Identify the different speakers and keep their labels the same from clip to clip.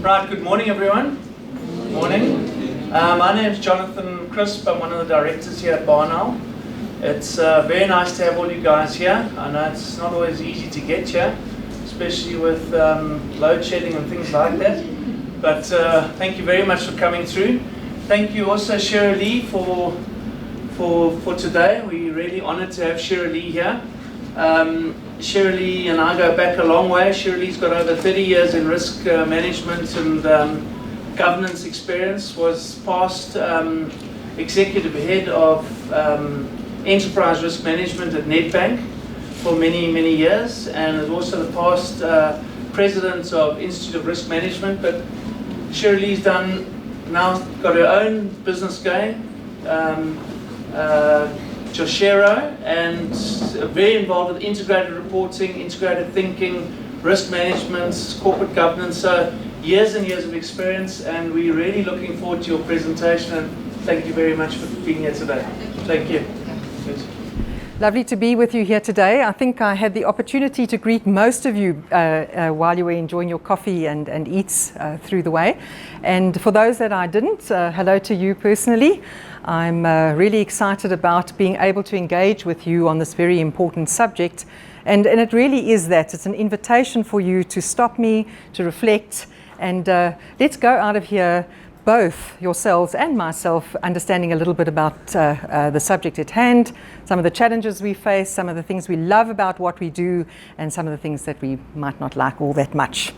Speaker 1: Right, good morning everyone. Good morning. My name is Jonathan Crisp. I'm one of the directors here at BarnOwl. It's very nice to have all you guys here. I know it's not always easy to get here, especially with load shedding and things like that. But thank you very much for coming through. Thank you also Shirley for today. We're really honoured to have Shirley here. Shirley and I go back a long way. Shirley's got over 30 years in risk management and governance experience, was past executive head of enterprise risk management at Nedbank for many, many years, and is also the past president of Institute of Risk Management. But Shirley's now got her own business going, Joshero, and very involved with integrated reporting, integrated thinking, risk management, corporate governance. So years and years of experience, and we're really looking forward to your presentation, and thank you very much for being here today. Thank you. Good.
Speaker 2: Lovely to be with you here today. I think I had the opportunity to greet most of you while you were enjoying your coffee and eats through the way. And for those that I didn't, hello to you personally. I'm really excited about being able to engage with you on this very important subject. And it really is that. It's an invitation for you to stop me, to reflect, and let's go out of here, both yourselves and myself, understanding a little bit about the subject at hand, some of the challenges we face, some of the things we love about what we do, and some of the things that we might not like all that much.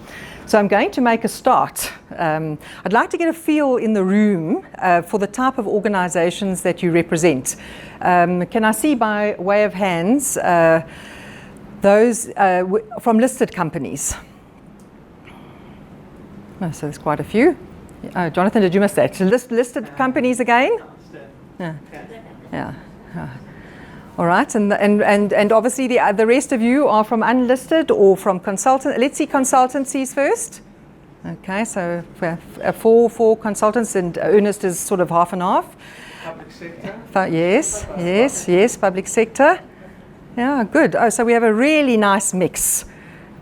Speaker 2: So I'm going to make a start. I'd like to get a feel in the room for the type of organizations that you represent. Can I see by way of hands those from listed companies? Oh, so there's quite a few. Jonathan, did you miss that? Listed companies again? Yeah. All right, and obviously the rest of you are from unlisted or from consultant. Let's see consultancies first. Okay, so four consultants, and Ernest is sort of half and half.
Speaker 1: Public sector?
Speaker 2: Yes, public sector. Yeah, good. Oh, so we have a really nice mix,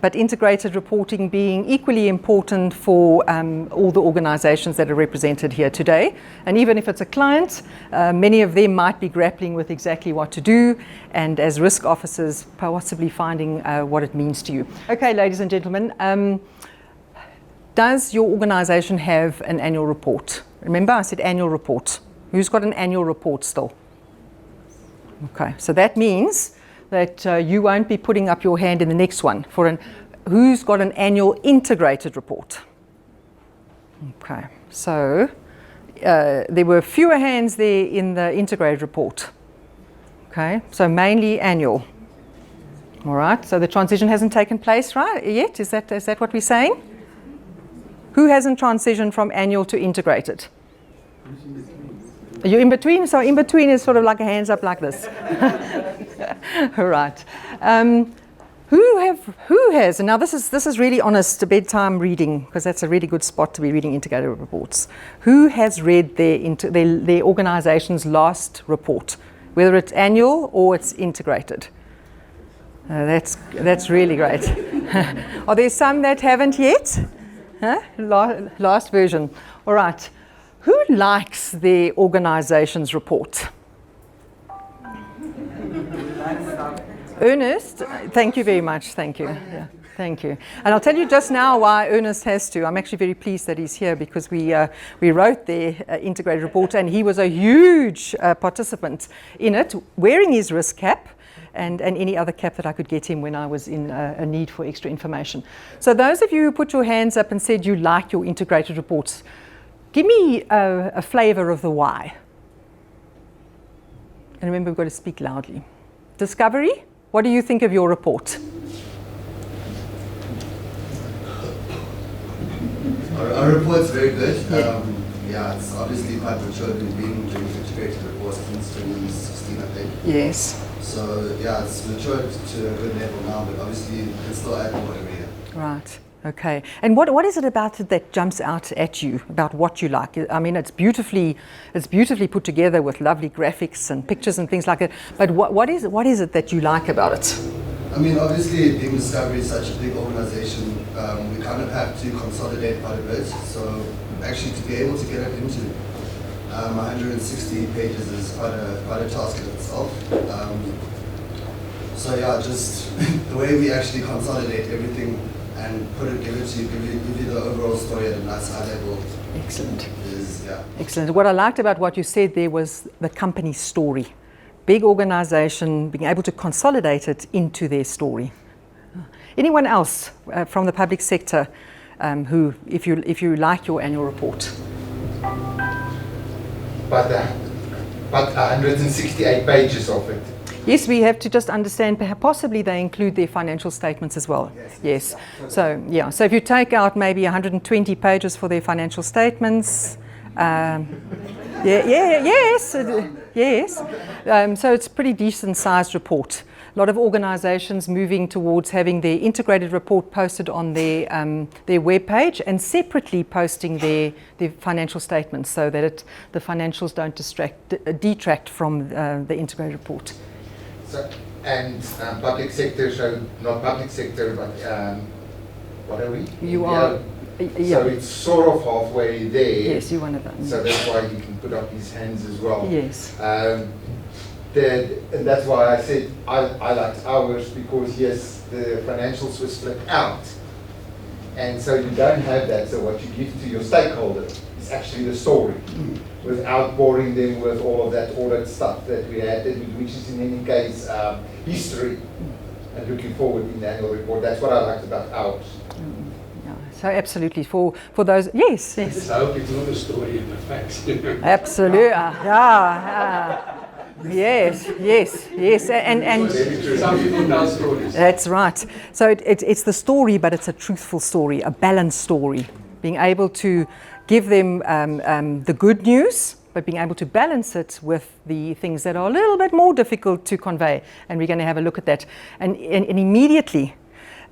Speaker 2: but integrated reporting being equally important for all the organizations that are represented here today. And even if it's a client, many of them might be grappling with exactly what to do, and as risk officers, possibly finding what it means to you. Okay, ladies and gentlemen, does your organization have an annual report? Remember, I said annual report. Who's got an annual report still? Okay, so that means that you won't be putting up your hand in the next one for who's got an annual integrated report. Okay, so there were fewer hands there in the integrated report. Okay, so mainly annual. All right, so the transition hasn't taken place yet? Is that what we're saying? Who hasn't transitioned from annual to integrated? Are you in between? So in between is sort of like a hands up like this. All right. Who has? And now this is really honest bedtime reading, because that's a really good spot to be reading integrated reports. Who has read their organization's last report, whether it's annual or it's integrated? That's really great. Are there some that haven't yet? Huh? Last version. All right. Who likes their organization's report? Ernest, thank you very much. Thank you. Yeah, thank you. And I'll tell you just now why Ernest has to. I'm actually very pleased that he's here, because we wrote the integrated report, and he was a huge participant in it, wearing his risk cap and any other cap that I could get him when I was in a need for extra information. So those of you who put your hands up and said you like your integrated reports, give me a flavor of the why. And remember, we've got to speak loudly. Discovery, what do you think of your report?
Speaker 3: Our report's very good. Yeah, it's obviously quite mature. We've been doing integrated reports since 2016, I think.
Speaker 2: Yes.
Speaker 3: So yeah, it's matured to a good level now, but obviously you can still add more every year.
Speaker 2: Right. Okay. And what is it about it that jumps out at you about what you like? I mean, it's beautifully put together with lovely graphics and pictures and things like that. But what is it that you like about it?
Speaker 3: I mean, obviously, being Discovery is such a big organization, we kind of have to consolidate quite a bit. So actually, to be able to get it into 160 pages is quite a task in itself. So yeah, just the way we actually consolidate everything and give you the overall story at a nice high level.
Speaker 2: Excellent.
Speaker 3: Yeah.
Speaker 2: Excellent. What I liked about what you said there was the company story. Big organization, being able to consolidate it into their story. Anyone else from the public sector who, if you like your annual report?
Speaker 4: But 168 pages of it.
Speaker 2: Yes, we have to just understand, perhaps possibly they include their financial statements as well. Yes. So, yeah, so if you take out maybe 120 pages for their financial statements, yes. So it's a pretty decent sized report. A lot of organizations moving towards having their integrated report posted on their web page and separately posting their financial statements so that the financials don't detract from the integrated report.
Speaker 4: So, and public sector, so not public sector, but what are we?
Speaker 2: You are.
Speaker 4: So it's sort of halfway there.
Speaker 2: Yes, you're one of them.
Speaker 4: So that's why he can put up his hands as well.
Speaker 2: Yes.
Speaker 4: And that's why I said I liked ours, because yes, the financials were split out. And so you don't have that. So what you give to your stakeholder is actually the story, without boring them with all of that audit stuff that we had, which is in any case history and looking forward in the annual report. That's what I liked about ours.
Speaker 2: So absolutely, for those, yes.
Speaker 5: I just hope it's not a story and the facts.
Speaker 2: Absolutely, yes, and
Speaker 5: Some people tell stories.
Speaker 2: That's right. So it's the story, but it's a truthful story, a balanced story. Being able to give them the good news, but being able to balance it with the things that are a little bit more difficult to convey. And we're going to have a look at that. And immediately,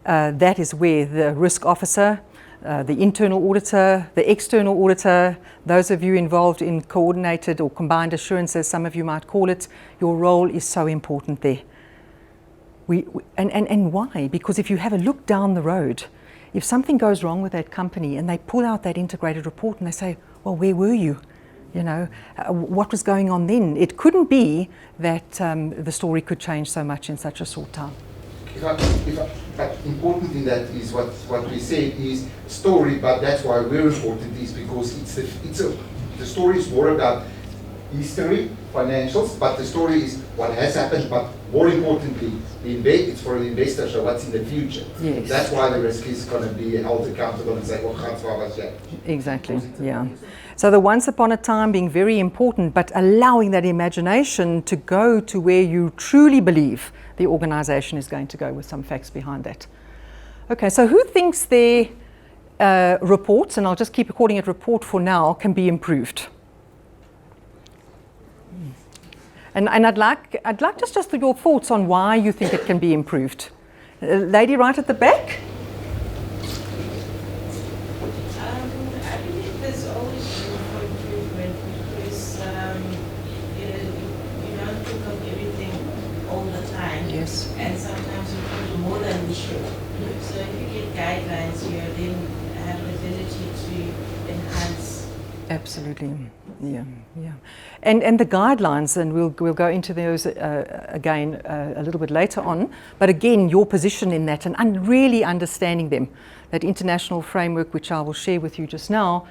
Speaker 2: that is where the risk officer, the internal auditor, the external auditor, those of you involved in coordinated or combined assurance, as some of you might call it, your role is so important there. And why? Because if you have a look down the road, if something goes wrong with that company and they pull out that integrated report and they say, well, where were you? You know, what was going on then? It couldn't be that the story could change so much in such a short time.
Speaker 4: But important in that is what we said is story, but that's why we're important, is because the story is more about history, financials, but the story is what has happened, but more importantly, it's for the investor, so what's in the future.
Speaker 2: Yes.
Speaker 4: That's why the risk is going to be held accountable and say, well, was that?
Speaker 2: Exactly, yeah. So the once upon a time being very important, but allowing that imagination to go to where you truly believe the organization is going to go, with some facts behind that. Okay, so who thinks their reports, and I'll just keep calling it report for now, can be improved? And I'd like just your thoughts on why you think it can be improved. Lady right at the back.
Speaker 6: I believe there's always room for improvement, because you don't think of everything all the time.
Speaker 2: Yes.
Speaker 6: And sometimes you put more than we should. So if you get guidelines, you then have the ability to enhance.
Speaker 2: Absolutely, yeah. And the guidelines, and we'll go into those again a little bit later on. But again, your position in that, and really understanding them, that international framework, which I will share with you just now,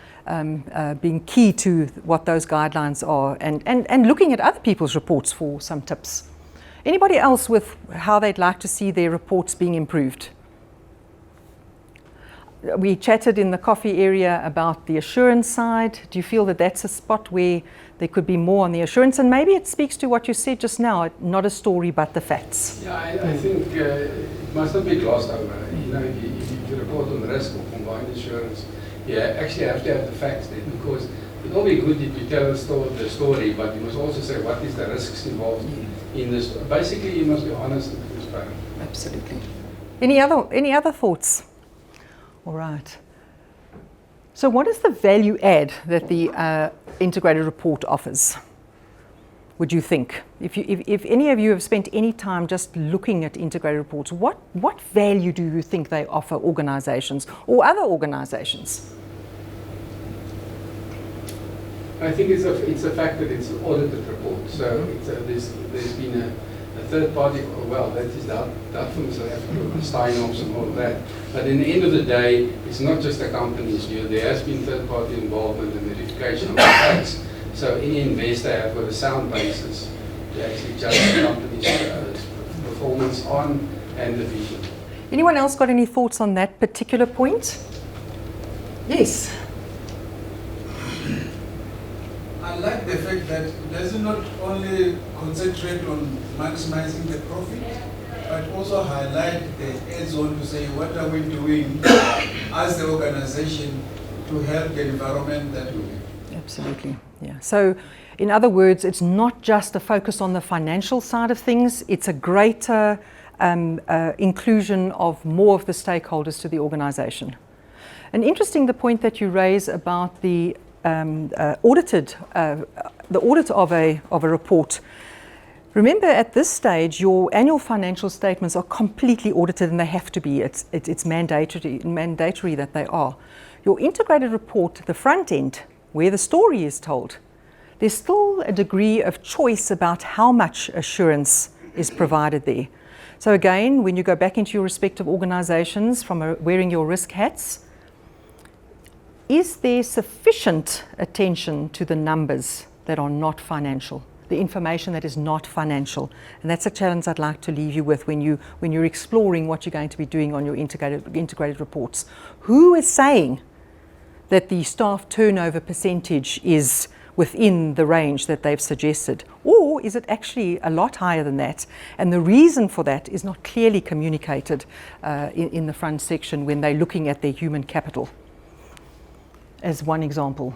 Speaker 2: being key to what those guidelines are, and looking at other people's reports for some tips. Anybody else with how they'd like to see their reports being improved? We chatted in the coffee area about the assurance side. Do you feel that that's a spot where there could be more on the assurance? And maybe it speaks to what you said just now, not a story but the facts.
Speaker 5: Yeah, I think it must not be glossed over. You know, if you report on risk or combined insurance, you actually have to have the facts there, because it will be good if you tell the story, but you must also say what is the risks involved in this. Basically, you must be honest and transparent.
Speaker 2: Absolutely. Any other thoughts? All right. So what is the value add that the integrated report offers? would you think? If any of you have spent any time just looking at integrated reports, what value do you think they offer organizations or other organizations?
Speaker 5: I think it's a fact that it's an audited report. So there's been a third party, well, that is that from South Africa, Steinhoffs and all of that. But in the end of the day, it's not just the company's view. There has been third party involvement and verification of the facts. So any investor has got a sound basis to actually judge the company's performance on and the vision.
Speaker 2: Anyone else got any thoughts on that particular point? Yes.
Speaker 7: I like the fact that it does not only concentrate on maximizing the profit, but also highlight the add-on to say what are we doing as the organization to help the environment that we live.
Speaker 2: Absolutely, yeah. So in other words, it's not just a focus on the financial side of things, it's a greater inclusion of more of the stakeholders to the organization. And interesting the point that you raise about the audit of a report. Remember, at this stage, your annual financial statements are completely audited, and they have to be. It's mandatory that they are. Your integrated report, the front end, where the story is told, there's still a degree of choice about how much assurance is provided there. So again, when you go back into your respective organizations from wearing your risk hats, is there sufficient attention to the numbers that are not financial, the information that is not financial? And that's a challenge I'd like to leave you with when you're exploring what you're going to be doing on your integrated reports. Who is saying that the staff turnover percentage is within the range that they've suggested? Or is it actually a lot higher than that? And the reason for that is not clearly communicated in the front section when they're looking at their human capital, as one example.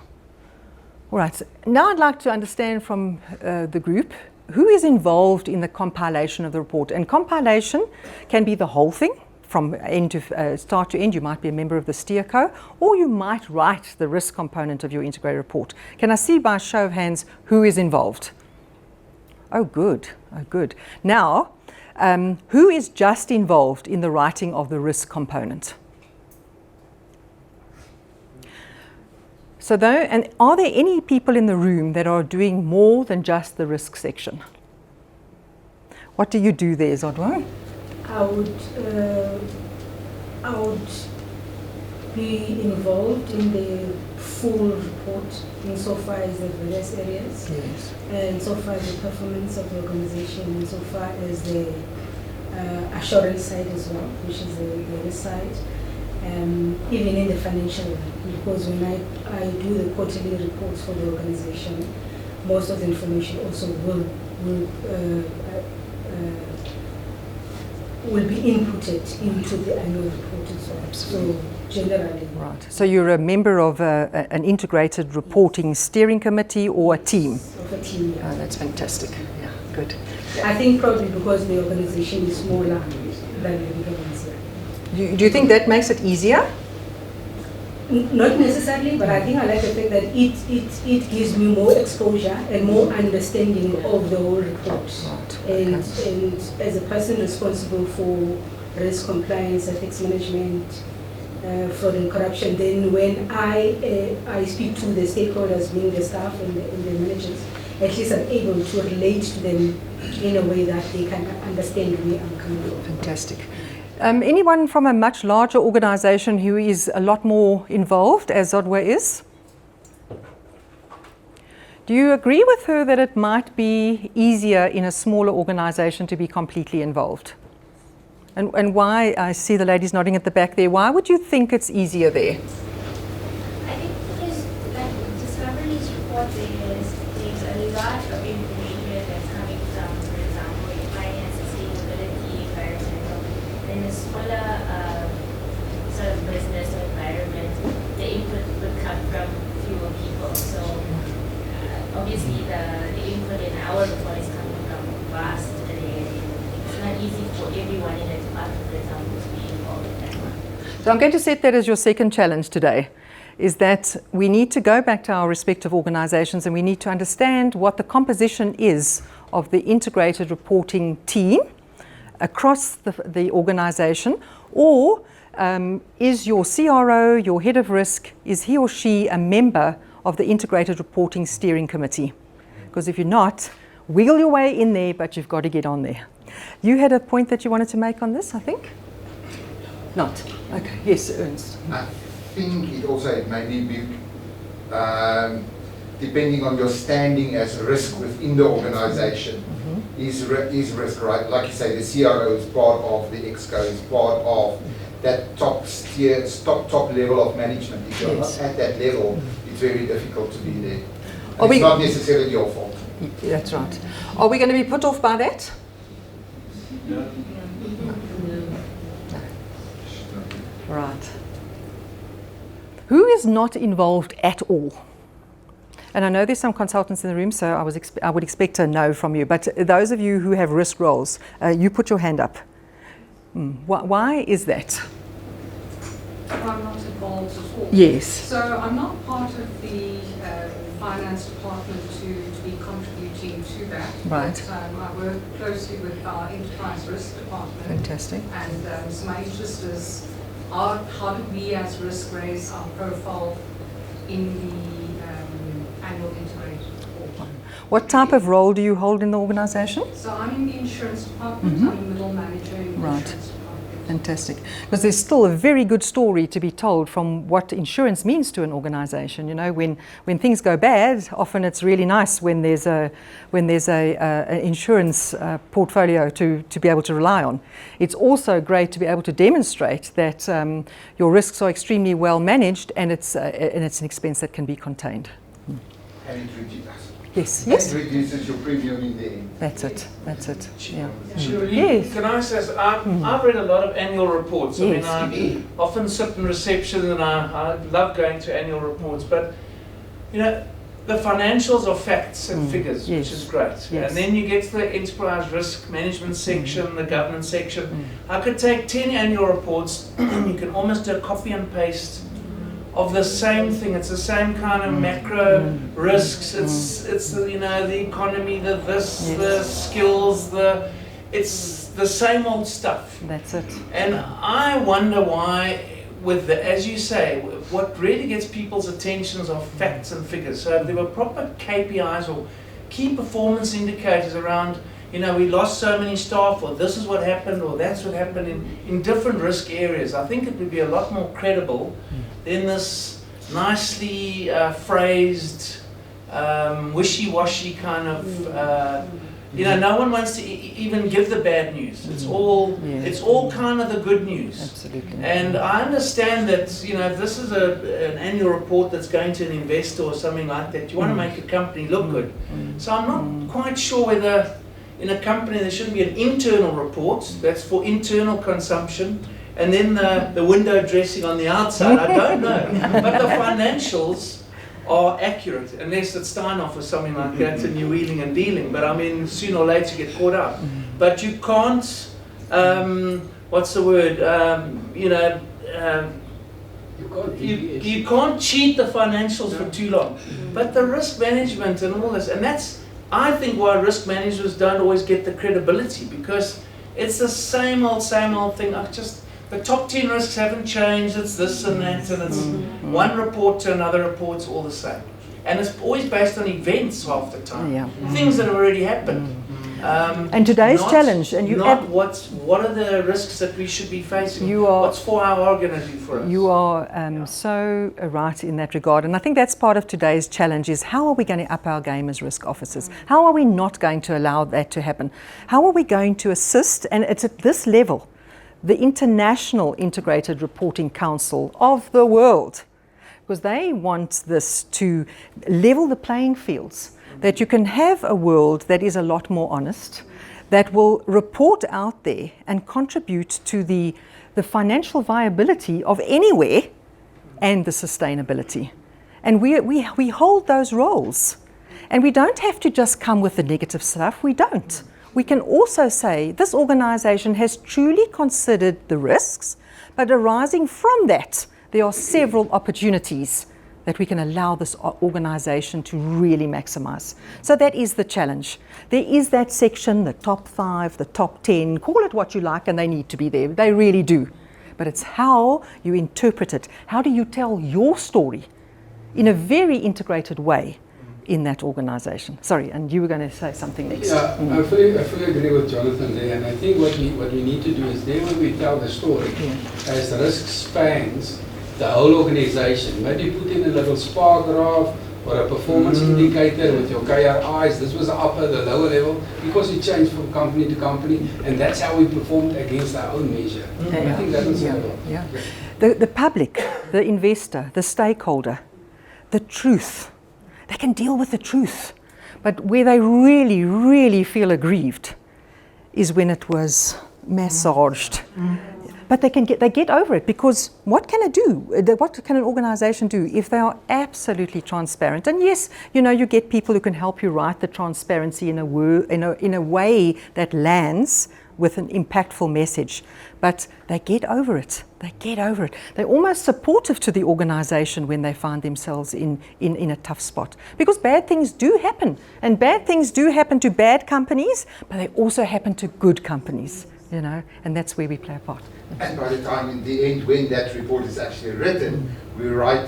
Speaker 2: All right, so now I'd like to understand from the group, who is involved in the compilation of the report? And compilation can be the whole thing, from end to start to end. You might be a member of the SteerCo, or you might write the risk component of your integrated report. Can I see by show of hands who is involved? Oh, good. Oh, good. Now, who is just involved in the writing of the risk component? So and are there any people in the room that are doing more than just the risk section? What do you do there, Zodwa?
Speaker 8: I would be involved in the full report insofar as the various areas,
Speaker 2: Yes.
Speaker 8: and so far as the performance of the organization, and so far as the assurance side as well, which is the risk side. Even in the financial, because when I do the quarterly reports for the organization, most of the information also will be inputted into the annual report as well. So generally.
Speaker 2: Right. So you're a member of an integrated reporting steering committee or a team?
Speaker 8: Of a team, yeah.
Speaker 2: Oh, that's fantastic. Yeah, good.
Speaker 8: I think probably because the organization is smaller than the bigger ones.
Speaker 2: Do you think that makes it easier?
Speaker 8: Not necessarily, but I think I like the fact that it gives me more exposure and more understanding of the whole report.
Speaker 2: Right.
Speaker 8: And as a person responsible for risk compliance, ethics management, fraud and corruption, then when I speak to the stakeholders, being the staff and the managers, at least I'm able to relate to them in a way that they can understand where I'm coming from.
Speaker 2: Fantastic. Anyone from a much larger organization who is a lot more involved, as Zodwa is? Do you agree with her that it might be easier in a smaller organization to be completely involved? And why? I see the ladies nodding at the back there. Why would you think it's easier there?
Speaker 9: I think because, like, Discovery's report, there's a lot of information that's coming from, for example, finance, sustainability, environmental. In a smaller sort of business or environment, the input would come from fewer people. So obviously the input in our report is coming from vast area. It's not easy for everyone in a department, for example, to be involved in that.
Speaker 2: So I'm going to set that as your second challenge today. is that we need to go back to our respective organizations and we need to understand what the composition is of the integrated reporting team across the organization, or is your CRO, your head of risk, is he or she a member of the integrated reporting steering committee? Because if you're not, wiggle your way in there, but you've got to get on there. You had a point that you wanted to make on this, I think? Not? Okay, yes, Ernst.
Speaker 4: I think it may be depending on your standing as risk within the organization. Is risk, right? Like you say, the CRO is part of, the EXCO is part of that top level of management. If you're not at that level, it's very difficult to be there. It's not necessarily your fault.
Speaker 2: That's right. Are we going to be put off by that?
Speaker 7: No.
Speaker 2: Right. Who is not involved at all? And I know there's some consultants in the room, so I would expect a no from you. But those of you who have risk roles, you put your hand up. Why is that?
Speaker 10: I'm not involved at all.
Speaker 2: Yes.
Speaker 10: So I'm not part of the finance department to be contributing to that.
Speaker 2: Right.
Speaker 10: But I work closely with our enterprise risk department.
Speaker 2: Fantastic.
Speaker 10: And so my interest is how do we as risk raise our profile in the annual integrated report.
Speaker 2: What type of role do you hold in the organization?
Speaker 10: So I'm in the insurance department. I'm a middle manager in the insurance department.
Speaker 2: Fantastic. Because there's still a very good story to be told from what insurance means to an organization. You know, when things go bad, often it's really nice when there's a insurance portfolio to be able to rely on. It's also great to be able to demonstrate that your risks are extremely well managed and it's an expense that can be contained.
Speaker 4: And it reduces.
Speaker 2: Yes.
Speaker 4: It reduces your premium in the end.
Speaker 2: That's it. Yeah.
Speaker 1: Shirley,
Speaker 2: Yes.
Speaker 1: can I say, I've read a lot of annual reports.
Speaker 2: Yes.
Speaker 1: I mean, I often sit in reception and I love going to annual reports, but you know, the financials are facts and figures,
Speaker 2: Yes.
Speaker 1: which is great.
Speaker 2: Yes.
Speaker 1: And then you get to the enterprise risk management section, the governance section. I could take 10 annual reports, you can almost do a copy and paste of the same thing. It's the same kind of macro risks. It's you know, the economy, the skills, it's the same old stuff.
Speaker 2: That's it.
Speaker 1: And I wonder why, as you say, what really gets people's attentions are facts and figures. So if there were proper KPIs or key performance indicators around, you know, we lost so many staff, or this is what happened, or that's what happened in different risk areas, I think it would be a lot more credible than this nicely phrased, wishy-washy kind of, you know, no one wants to even give the bad news. It's all kind of the good news.
Speaker 2: Absolutely.
Speaker 1: And I understand that, you know, if this is an annual report that's going to an investor or something like that, you want to make a company look good. So I'm not quite sure whether in a company there shouldn't be an internal report that's for internal consumption, and then the window dressing on the outside. I don't know. But the financials are accurate, unless it's Steinhoff or something like that, and you're wheeling and dealing. But I mean, sooner or later you get caught out. But you can't, what's the word, you know, you can't cheat the financials for too long. But the risk management and all this, and that's, I think, why risk managers don't always get the credibility, because it's the same old thing. The top 10 risks haven't changed, it's this and that, and it's one report to another report, it's all the same. And it's always based on events half the time, things that have already happened.
Speaker 2: And today's challenge, and
Speaker 1: what are the risks that we should be facing? What's 4 hour going to do for us?
Speaker 2: You are so right in that regard, and I think that's part of today's challenge: is how are we going to up our game as risk officers? How are we not going to allow that to happen? How are we going to assist? And it's at this level, the International Integrated Reporting Council of the world, because they want this to level the playing fields, that you can have a world that is a lot more honest, that will report out there and contribute to the financial viability of anywhere and the sustainability. And we hold those roles. And we don't have to just come with the negative stuff, we don't. We can also say this organization has truly considered the risks, but arising from that, there are several opportunities that we can allow this organization to really maximize. So that is the challenge. There is that section, the top 5, the top 10, call it what you like, and they need to be there. They really do. But it's how you interpret it. How do you tell your story in a very integrated way in that organization? Sorry, and you were going to say something next.
Speaker 5: Yeah, I fully agree with Jonathan there, and I think what we need to do is then when we tell the story, as the risk spans the whole organization, maybe put in a little SPAR graph or a performance indicator with your KRIs, this was the upper, the lower level, because it changed from company to company, and that's how we performed against our own measure. I think that was
Speaker 2: The public, the investor, the stakeholder, the truth. They can deal with the truth. But where they really, really feel aggrieved is when it was massaged. But they get over it, because what can it do? What can an organization do if they are absolutely transparent? And yes, you get people who can help you write the transparency in a way that lands with an impactful message. But they get over it. They get over it. They're almost supportive to the organization when they find themselves in a tough spot. Because bad things do happen. And bad things do happen to bad companies, but they also happen to good companies. And that's where we play a part.
Speaker 4: And by the time in the end, when that report is actually written, we write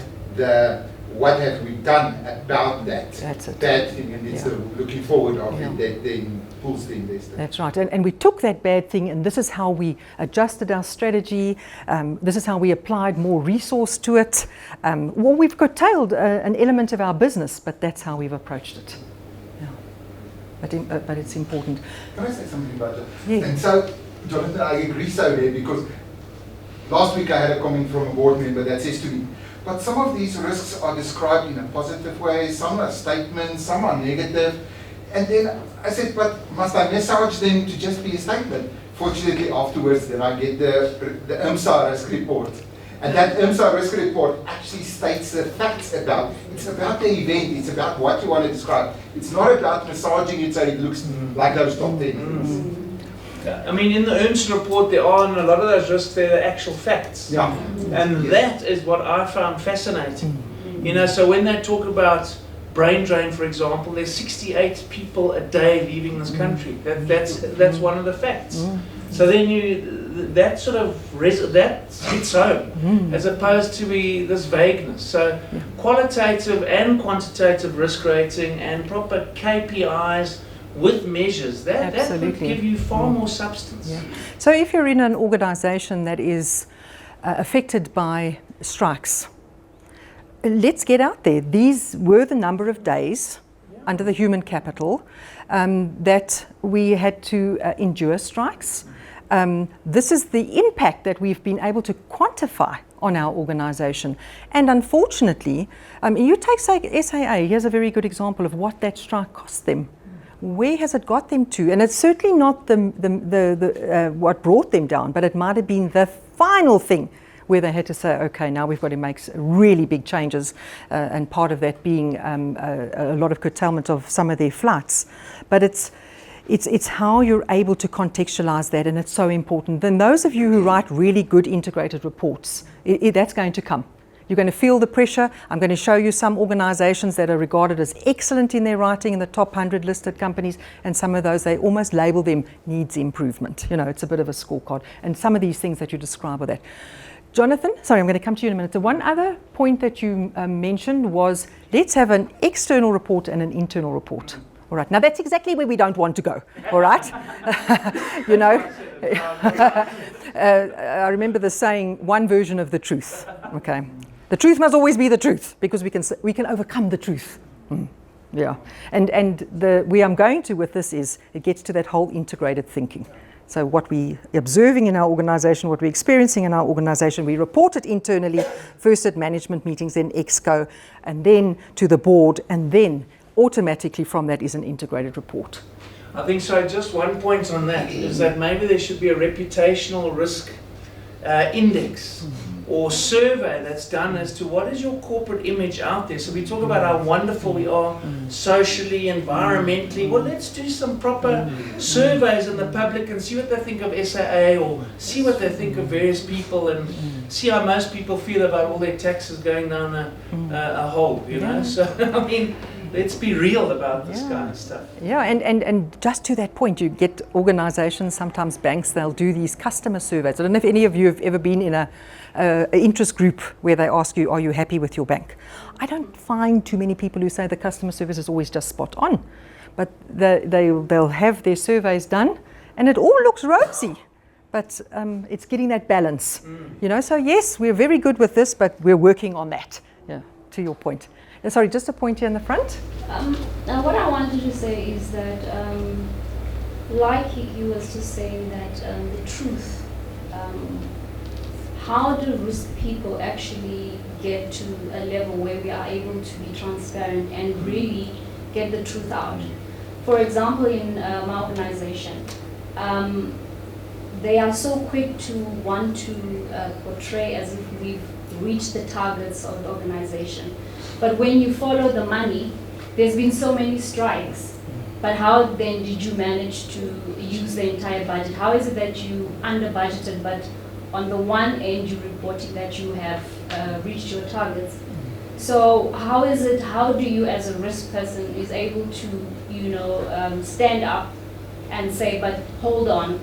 Speaker 4: what have we done about that bad thing, and it's looking forward of it that then pulls the investor.
Speaker 2: That's right, and we took that bad thing, and this is how we adjusted our strategy. This is how we applied more resource to it. Well, we've curtailed an element of our business, but that's how we've approached it. But it's important.
Speaker 4: Can I say something about that?
Speaker 2: Yeah.
Speaker 4: And so, Jonathan, I agree so there, because last week I had a comment from a board member that says to me, but some of these risks are described in a positive way, some are statements, some are negative. And then I said, but must I massage them to just be a statement? Fortunately, afterwards, then I get the IMSA risk report. And that IMSA risk report actually states the facts it's about the event, it's about what you want to describe. It's not about massaging it so it looks like those top 10 things.
Speaker 1: I mean, in the Ernst report, there are, in a lot of those risks, there are actual facts.
Speaker 4: Yeah.
Speaker 1: And that is what I found fascinating. So when they talk about brain drain, for example, there's 68 people a day leaving this country. That's one of the facts. So then that sort of that hits home, as opposed to this vagueness. So qualitative and quantitative risk rating and proper KPIs with measures, that would give you far more substance.
Speaker 2: Yeah. So if you're in an organization that is affected by strikes, let's get out there. These were the number of days under the human capital that we had to endure strikes. This is the impact that we've been able to quantify on our organization. And unfortunately, you take SAA, here's a very good example of what that strike cost them. Where has it got them to? And it's certainly not what brought them down, but it might have been the final thing where they had to say, okay, now we've got to make really big changes, and part of that being a lot of curtailment of some of their flights. But it's how you're able to contextualize that, and it's so important. Then those of you who write really good integrated reports, that's going to come. You're going to feel the pressure. I'm going to show you some organizations that are regarded as excellent in their writing in the top 100 listed companies, and some of those, they almost label them needs improvement. It's a bit of a scorecard. And some of these things that you describe are that. Jonathan, sorry, I'm going to come to you in a minute. The one other point that you mentioned was, let's have an external report and an internal report. All right, now that's exactly where we don't want to go, all right? I remember the saying, one version of the truth, okay? The truth must always be the truth, because we can overcome the truth. Yeah, and where I'm going to with this is, it gets to that whole integrated thinking. So what we're observing in our organization, what we're experiencing in our organization, we report it internally, first at management meetings, then EXCO, and then to the board, and then automatically from that is an integrated report.
Speaker 1: I think so. Just one point on that is that maybe there should be a reputational risk index or survey that's done as to what is your corporate image out there. So we talk about how wonderful we are socially, environmentally. Well, let's do some proper surveys in the public and see what they think of SAA, or see what they think of various people, and see how most people feel about all their taxes going down a hole, you know. So, I mean, let's be real about this kind of stuff.
Speaker 2: Yeah, and just to that point, you get organizations, sometimes banks, they'll do these customer surveys. I don't know if any of you have ever been in a interest group where they ask you, are you happy with your bank? I don't find too many people who say the customer service is always just spot on. But they'll have their surveys done, and it all looks rosy. But it's getting that balance, you know. So yes, we're very good with this, but we're working on that, to your point. Sorry, just a point here in the front.
Speaker 11: Now what I wanted to say is that, like he was just saying that the truth, how do risk people actually get to a level where we are able to be transparent and really get the truth out? For example, in my organization, they are so quick to want to portray as if we've reached the targets of the organization. But when you follow the money, there's been so many strikes. But how then did you manage to use the entire budget? How is it that you under budgeted, but on the one end you're reporting that you have reached your targets? So how do you as a risk person is able to, stand up and say, but hold on,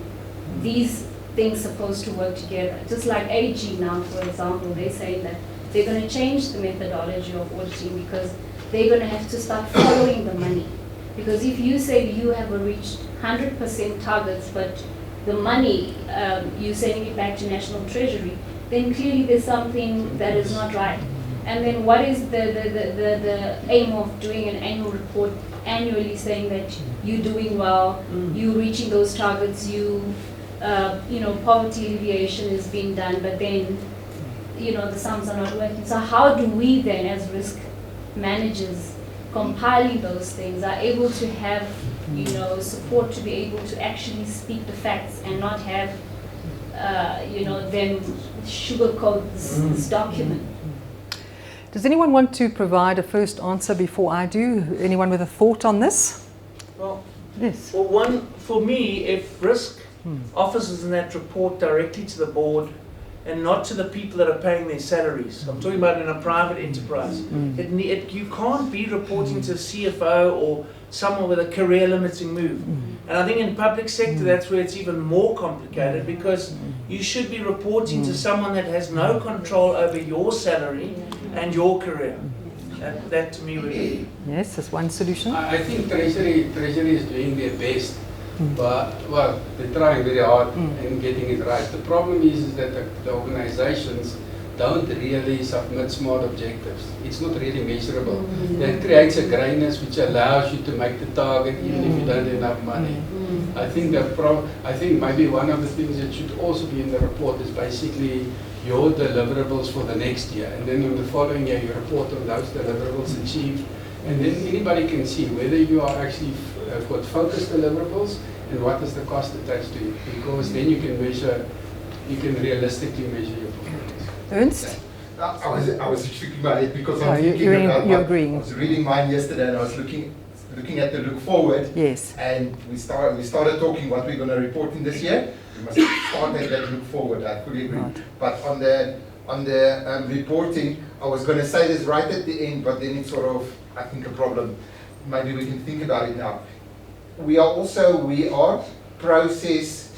Speaker 11: these things supposed to work together? Just like AG now, for example, they say that they're going to change the methodology of auditing because they're going to have to start following the money. Because if you say you have reached 100% targets, but the money, you're sending it back to National Treasury, then clearly there's something that is not right. And then what is the aim of doing an annual report annually saying that you're doing well, you're reaching those targets, poverty alleviation is being done, but then the sums are not working. So how do we then, as risk managers, compiling those things, are able to have support to be able to actually speak the facts and not have them sugarcoat this document?
Speaker 2: Does anyone want to provide a first answer before I do? Anyone with a thought on this?
Speaker 1: Well,
Speaker 2: yes.
Speaker 1: Well, one, for me, if risk officers in that report directly to the board and not to the people that are paying their salaries. I'm talking about in a private enterprise. You can't be reporting to a CFO or someone with a career limiting move. And I think in public sector that's where it's even more complicated, because you should be reporting to someone that has no control over your salary and your career. That to me would be...
Speaker 2: Yes, that's one solution.
Speaker 5: I think Treasury is doing their best. But, well, they're trying very hard in getting it right. The problem is that the organizations don't really submit smart objectives. It's not really measurable. That creates a grayness which allows you to make the target even if you don't have enough money. I think maybe one of the things that should also be in the report is basically your deliverables for the next year. And then in the following year you report on those deliverables achieved. And then anybody can see whether you are actually got focused deliverables and what is the cost attached to it, because then you can realistically measure your performance.
Speaker 2: Ernst?
Speaker 4: I was shaking my head because I was thinking about I was reading mine yesterday and I was looking at the look forward.
Speaker 2: Yes.
Speaker 4: And we started talking what we're going to report in this year. We must start at that look forward. I fully agree. Right. But on the reporting, I was going to say this right at the end, but then it's sort of, I think, a problem. Maybe we can think about it now. We are process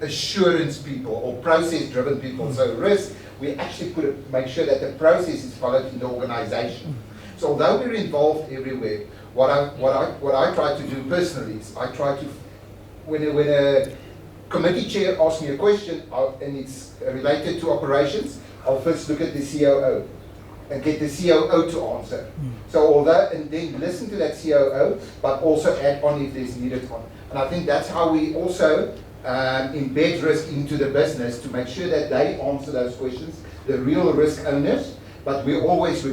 Speaker 4: assurance people or process driven people. So risk, we actually make sure that the process is followed in the organization. So although we're involved everywhere, what I try to do personally is I try to, when a committee chair asks me a question and it's related to operations, I'll first look at the COO and get the COO to answer. So and then listen to that COO, but also add on if there's needed on. And I think that's how we also embed risk into the business to make sure that they answer those questions, the real risk owners, but we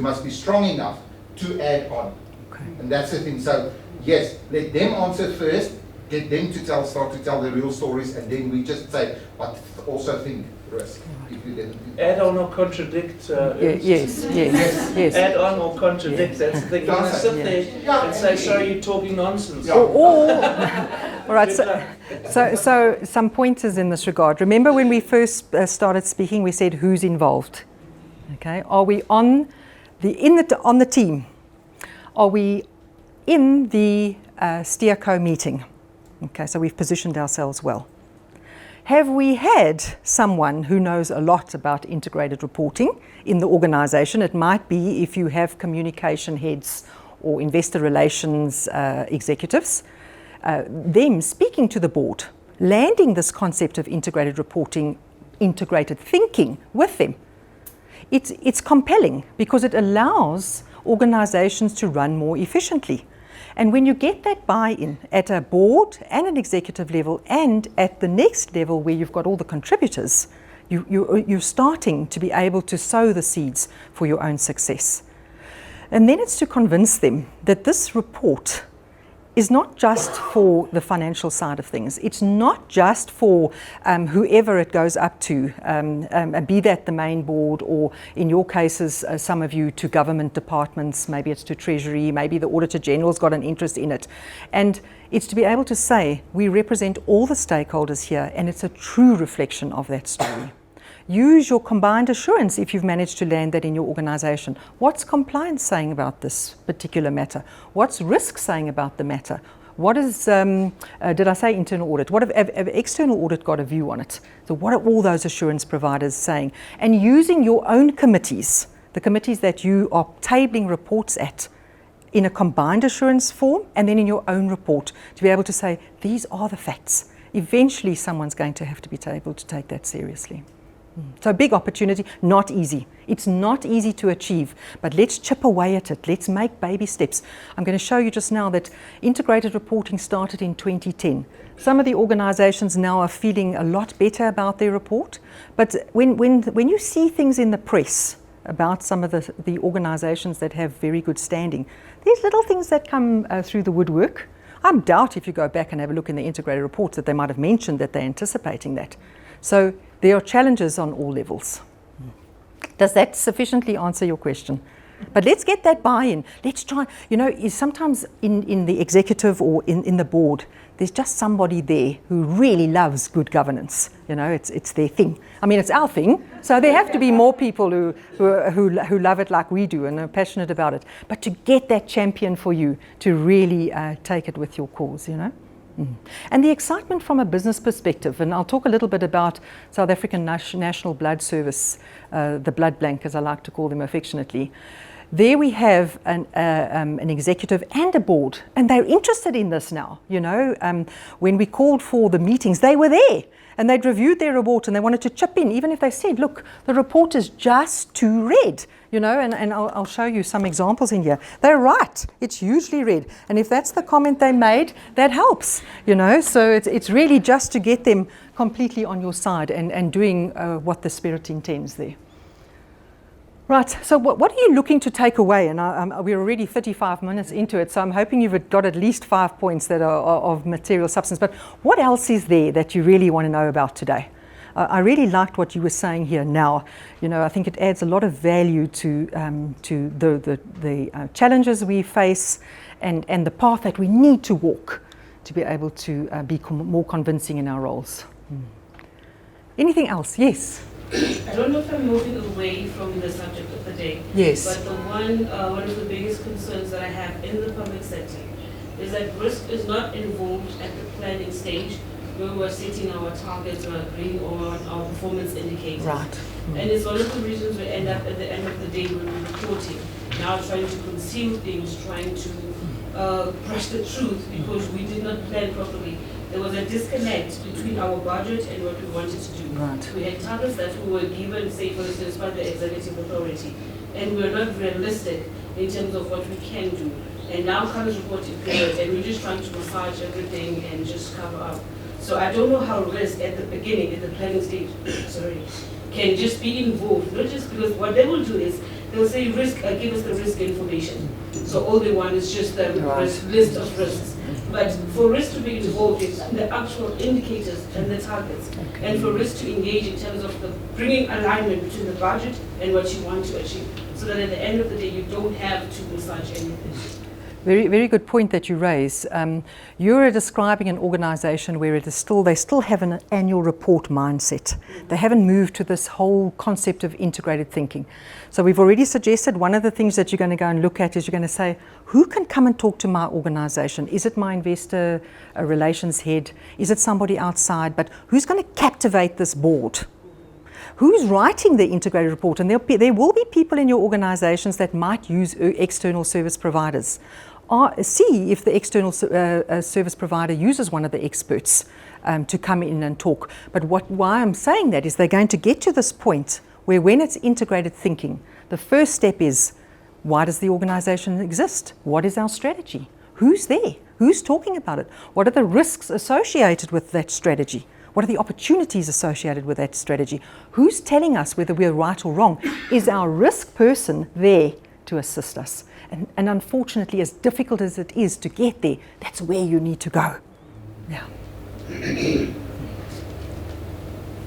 Speaker 4: must be strong enough to add on. Okay. And that's the thing. So yes, let them answer first, get them to start to tell the real stories, and then we just say, but also think risk. If you then
Speaker 1: add on or contradict.
Speaker 2: Yes.
Speaker 1: Add on or contradict. That's the thing. You want to sit there and say, sorry, you're talking nonsense.
Speaker 2: All right. So some pointers in this regard. Remember when we first started speaking, we said who's involved. Okay. Are we on the team? Are we in the steerco meeting? Okay. So we've positioned ourselves well. Have we had someone who knows a lot about integrated reporting in the organization? It might be if you have communication heads or investor relations executives, them speaking to the board, landing this concept of integrated reporting, integrated thinking with them. It's compelling because it allows organizations to run more efficiently. And when you get that buy-in at a board and an executive level and at the next level where you've got all the contributors, you're starting to be able to sow the seeds for your own success. And then it's to convince them that this report is not just for the financial side of things. It's not just for whoever it goes up to, be that the main board or in your cases, some of you to government departments, maybe it's to Treasury, maybe the Auditor General's got an interest in it. And it's to be able to say, we represent all the stakeholders here and it's a true reflection of that story. Use your combined assurance if you've managed to land that in your organization. What's compliance saying about this particular matter? What's risk saying about the matter? What is, did I say internal audit? What have external audit got a view on it? So what are all those assurance providers saying? And using your own committees, the committees that you are tabling reports at, in a combined assurance form and then in your own report to be able to say, these are the facts. Eventually someone's going to have to be able to take that seriously. So a big opportunity, not easy. It's not easy to achieve, but let's chip away at it. Let's make baby steps. I'm going to show you just now that integrated reporting started in 2010. Some of the organizations now are feeling a lot better about their report, but when you see things in the press about some of the organizations that have very good standing, there's little things that come through the woodwork. I doubt if you go back and have a look in the integrated reports that they might have mentioned that they're anticipating that. So there are challenges on all levels. Does that sufficiently answer your question? But let's get that buy-in. Let's try, sometimes in the executive or in the board, there's just somebody there who really loves good governance. It's their thing. I mean, it's our thing. So there have to be more people who love it like we do and are passionate about it. But to get that champion for you to really take it with your cause, And the excitement from a business perspective, and I'll talk a little bit about South African National Blood Service, the blood bank as I like to call them affectionately. There we have an executive and a board, and they're interested in this now. When we called for the meetings, they were there and they'd reviewed their report and they wanted to chip in, even if they said, look, the report is just too red. And I'll show you some examples in here. They're right. It's hugely red. And if that's the comment they made, that helps, So it's really just to get them completely on your side and doing what the spirit intends there. Right, so what are you looking to take away? And we're already 35 minutes into it, so I'm hoping you've got at least 5 points that are of material substance. But what else is there that you really want to know about today? I really liked what you were saying here now. I think it adds a lot of value to the challenges we face and the path that we need to walk to be able to be more convincing in our roles. Anything else? Yes.
Speaker 6: I don't know if I'm moving away from the subject of the day.
Speaker 2: Yes.
Speaker 6: But one of the biggest concerns that I have in the public sector is that risk is not involved at the planning stage when we're setting our targets or agreeing on our performance indicators.
Speaker 2: Right.
Speaker 6: And it's one of the reasons we end up at the end of the day when we're reporting, now trying to conceal things, trying to brush the truth because we did not plan properly. There was a disconnect between our budget and what we wanted to do.
Speaker 2: Right.
Speaker 6: We had targets that we were given, say for instance, by the executive authority, and we're not realistic in terms of what we can do. And now comes reporting period, and we're just trying to massage everything and just cover up. So I don't know how risk at the beginning, at the planning stage, can just be involved. Not just because what they will do is they'll say risk, give us the risk information. So all they want is just the list of risks. But for risk to be involved in the actual indicators and the targets, and for risk to engage in terms of the bringing alignment between the budget and what you want to achieve, so that at the end of the day you don't have to massage anything.
Speaker 2: Very, very good point that you raise. You're describing an organisation where they still have an annual report mindset. They haven't moved to this whole concept of integrated thinking. So we've already suggested one of the things that you're going to go and look at is you're going to say, who can come and talk to my organisation? Is it my investor relations head? Is it somebody outside? But who's going to captivate this board? Who's writing the integrated report? And there will be people in your organizations that might use external service providers. See if the external service provider uses one of the experts to come in and talk. But why I'm saying that is they're going to get to this point where when it's integrated thinking, the first step is, why does the organization exist? What is our strategy? Who's there? Who's talking about it? What are the risks associated with that strategy? What are the opportunities associated with that strategy? Who's telling us whether we're right or wrong? Is our risk person there to assist us? And unfortunately, as difficult as it is to get there, that's where you need to go. Yeah.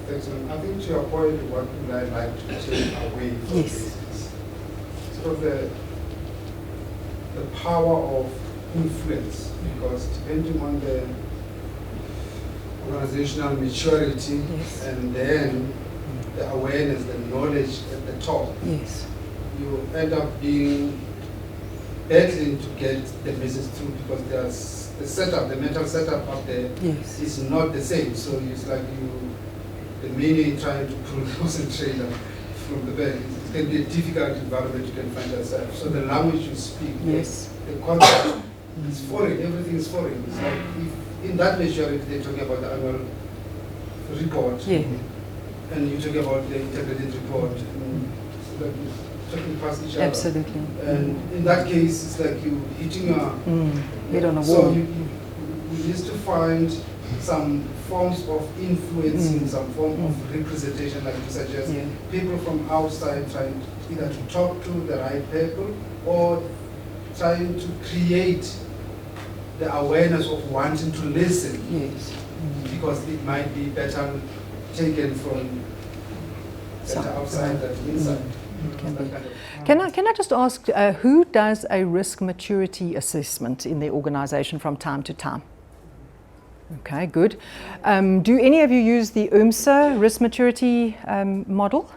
Speaker 12: Thanks. I think to your point, what I'd like to take away from this is sort of the power of influence, because depending on the organizational maturity and then the awareness, the knowledge at the top, you end up being battling to get the message through, because there's the setup, the mental setup up there is not the same. So it's like the meaning trying to pull the horse trailer from the back. It can be a difficult environment you can find yourself. So the language you speak, the concept is foreign, everything is foreign. It's like if in that maturity they talk about the annual report, and you talk about the integrated report, and so like talking past each other.
Speaker 2: Absolutely.
Speaker 12: And in that case, it's like you hitting a
Speaker 2: head on a wall.
Speaker 12: So you need to find some forms of influencing, some form of representation, like you suggest. People from outside trying either to talk to the right people or trying to create the awareness of wanting to listen. Because it might be better taken from better outside than inside.
Speaker 2: Can I just ask, who does a risk maturity assessment in the organization from time to time? Okay, good. Do any of you use the UMSA risk maturity model?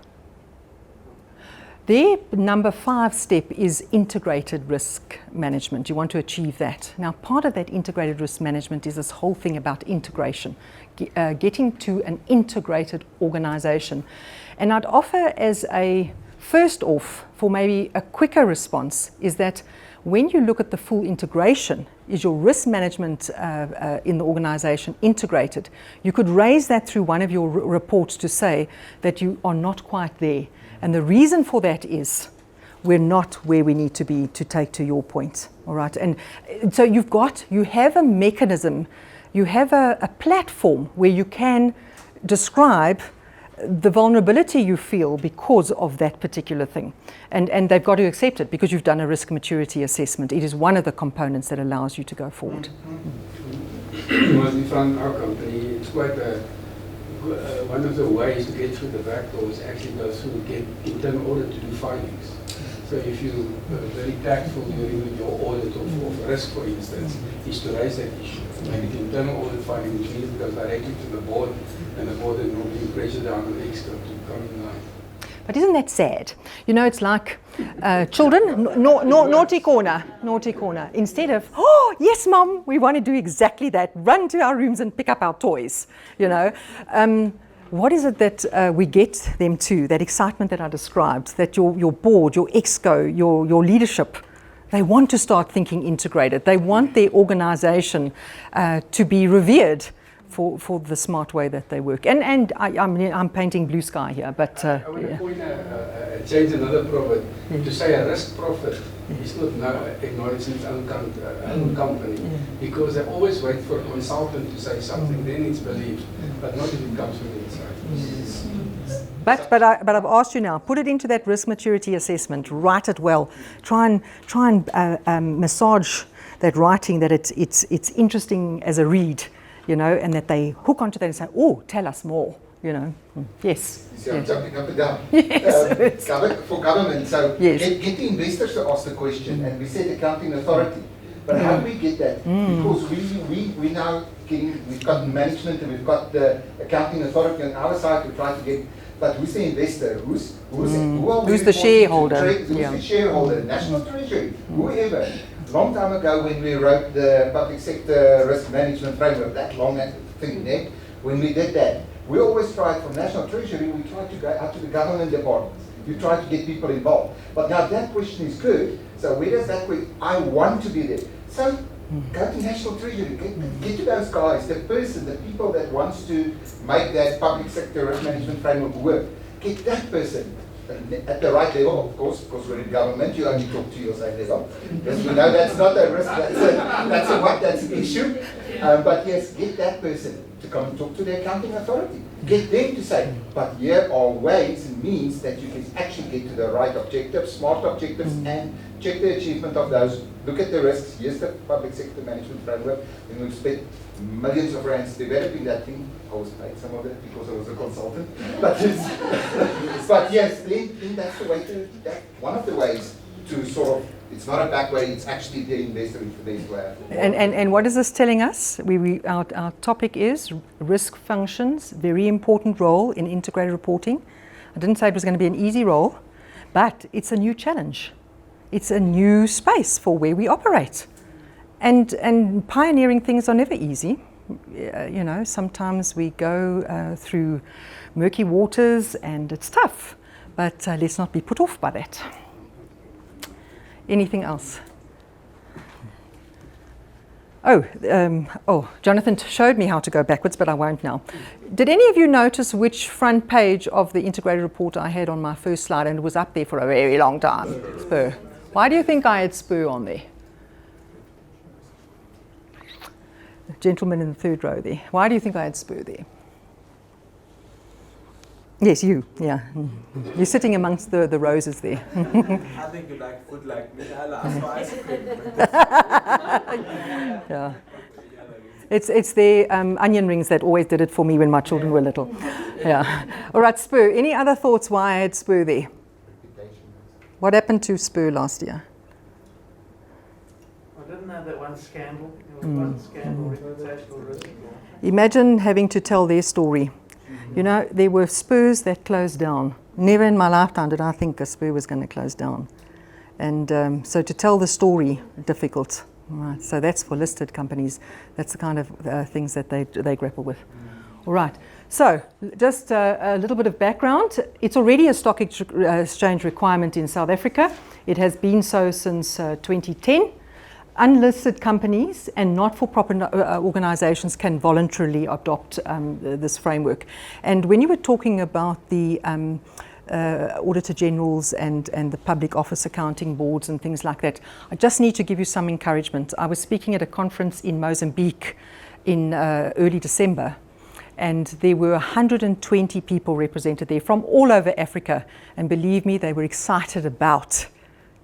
Speaker 2: Their number 5 step is integrated risk management. You want to achieve that. Now, part of that integrated risk management is this whole thing about integration, getting to an integrated organization. And I'd offer as a first off, for maybe a quicker response, is that when you look at the full integration, is your risk management in the organization integrated? You could raise that through one of your reports to say that you are not quite there. And the reason for that is we're not where we need to be, to take to your point, all right? And so you have a mechanism, you have a platform where you can describe the vulnerability you feel because of that particular thing. And they've got to accept it because you've done a risk maturity assessment. It is one of the components that allows you to go forward.
Speaker 5: Mostly from our company, it's quite one of the ways to get through the back door is actually go through get internal audit to do findings. So if you very tactful during your audit of risk, for instance, is to raise that issue. Make it internal audit finding, which means it goes directly to the board, and the board then normally pressure down on the expert to come in line.
Speaker 2: But isn't that sad? You know, it's like children, naughty corner. Instead of, oh, yes, Mom, we want to do exactly that. Run to our rooms and pick up our toys, you know. What is it that we get them to, that excitement that I described, that your board, your exco, your leadership, they want to start thinking integrated. They want their organization to be revered for the smart way that they work. And I'm painting blue sky here, but
Speaker 5: I want to point change another profit. To say a risk profit is not now acknowledging its own company, because they always wait for a consultant to say something, then it's believed, but not if it comes from the inside.
Speaker 2: But I've asked you now, put it into that risk maturity assessment, write it well, try and massage that writing, that it's interesting as a read, you know, and that they hook onto that and say, oh, tell us more, you know. Yes.
Speaker 4: You see, I'm jumping up and down.
Speaker 2: Yes.
Speaker 4: For government, so
Speaker 2: yes.
Speaker 4: get the investors to ask the question, and we said accounting authority. But how do we get that? Because we now we've got management and we've got the accounting authority on our side to try to get. But who's the investor? Who's
Speaker 2: the shareholder?
Speaker 4: Who's the shareholder? National Treasury, whoever. Long time ago, when we wrote the public sector risk management framework, that long thing there, when we did that, we always tried from National Treasury. We tried to go out to the government departments. You try to get people involved. But now that question is good. So where does that question? I want to be there. So go to National Treasury. Get to those guys, the person, the people that wants to make that public sector risk management framework work. Get that person at the right level, of course, because we're in government. You only talk to your same level. Because we know that's not a risk. That's an issue. But yes, get that person to come and talk to the accounting authority. Get them to say, but here are ways and means that you can actually get to the right objectives, smart objectives, and check the achievement of those. Look at the risks. Here's the public sector management framework. And we've spent millions of rands developing that thing. I was paid some of it because I was a consultant. But yes, then that's the way to, one of the ways to sort of, it's not a back way, it's actually the investor is the best way.
Speaker 2: And what is this telling us? Our topic is risk functions, very important role in integrated reporting. I didn't say it was going to be an easy role, but it's a new challenge. It's a new space for where we operate. And pioneering things are never easy. You know, sometimes we go through murky waters and it's tough, but let's not be put off by that. Anything else? Jonathan showed me how to go backwards, but I won't now. Did any of you notice which front page of the integrated report I had on my first slide, and it was up there for a very long time? Spur. Why do you think I had Spur on there? The gentleman in the third row there. Why do you think I had Spur there? Yes, you. Yeah. You're sitting amongst the roses there.
Speaker 13: I think you like food like me. I like ice cream.
Speaker 2: Yeah. It's the onion rings that always did it for me when my children were little. Yeah. All right, Spur. Any other thoughts why I had Spur there? What happened to Spur last year?
Speaker 1: I didn't know that one scandal. There was one scandal, reputational risk.
Speaker 2: Imagine having to tell their story. You know, there were Spurs that closed down. Never in my lifetime did I think a Spur was going to close down. And so to tell the story, difficult. Right, so that's for listed companies. That's the kind of things that they grapple with. All right. So just a little bit of background. It's already a stock exchange requirement in South Africa. It has been so since 2010. Unlisted companies and not-for-profit organizations can voluntarily adopt this framework. And when you were talking about the Auditor Generals and the public office accounting boards and things like that, I just need to give you some encouragement. I was speaking at a conference in Mozambique in early December, and there were 120 people represented there from all over Africa. And believe me, they were excited about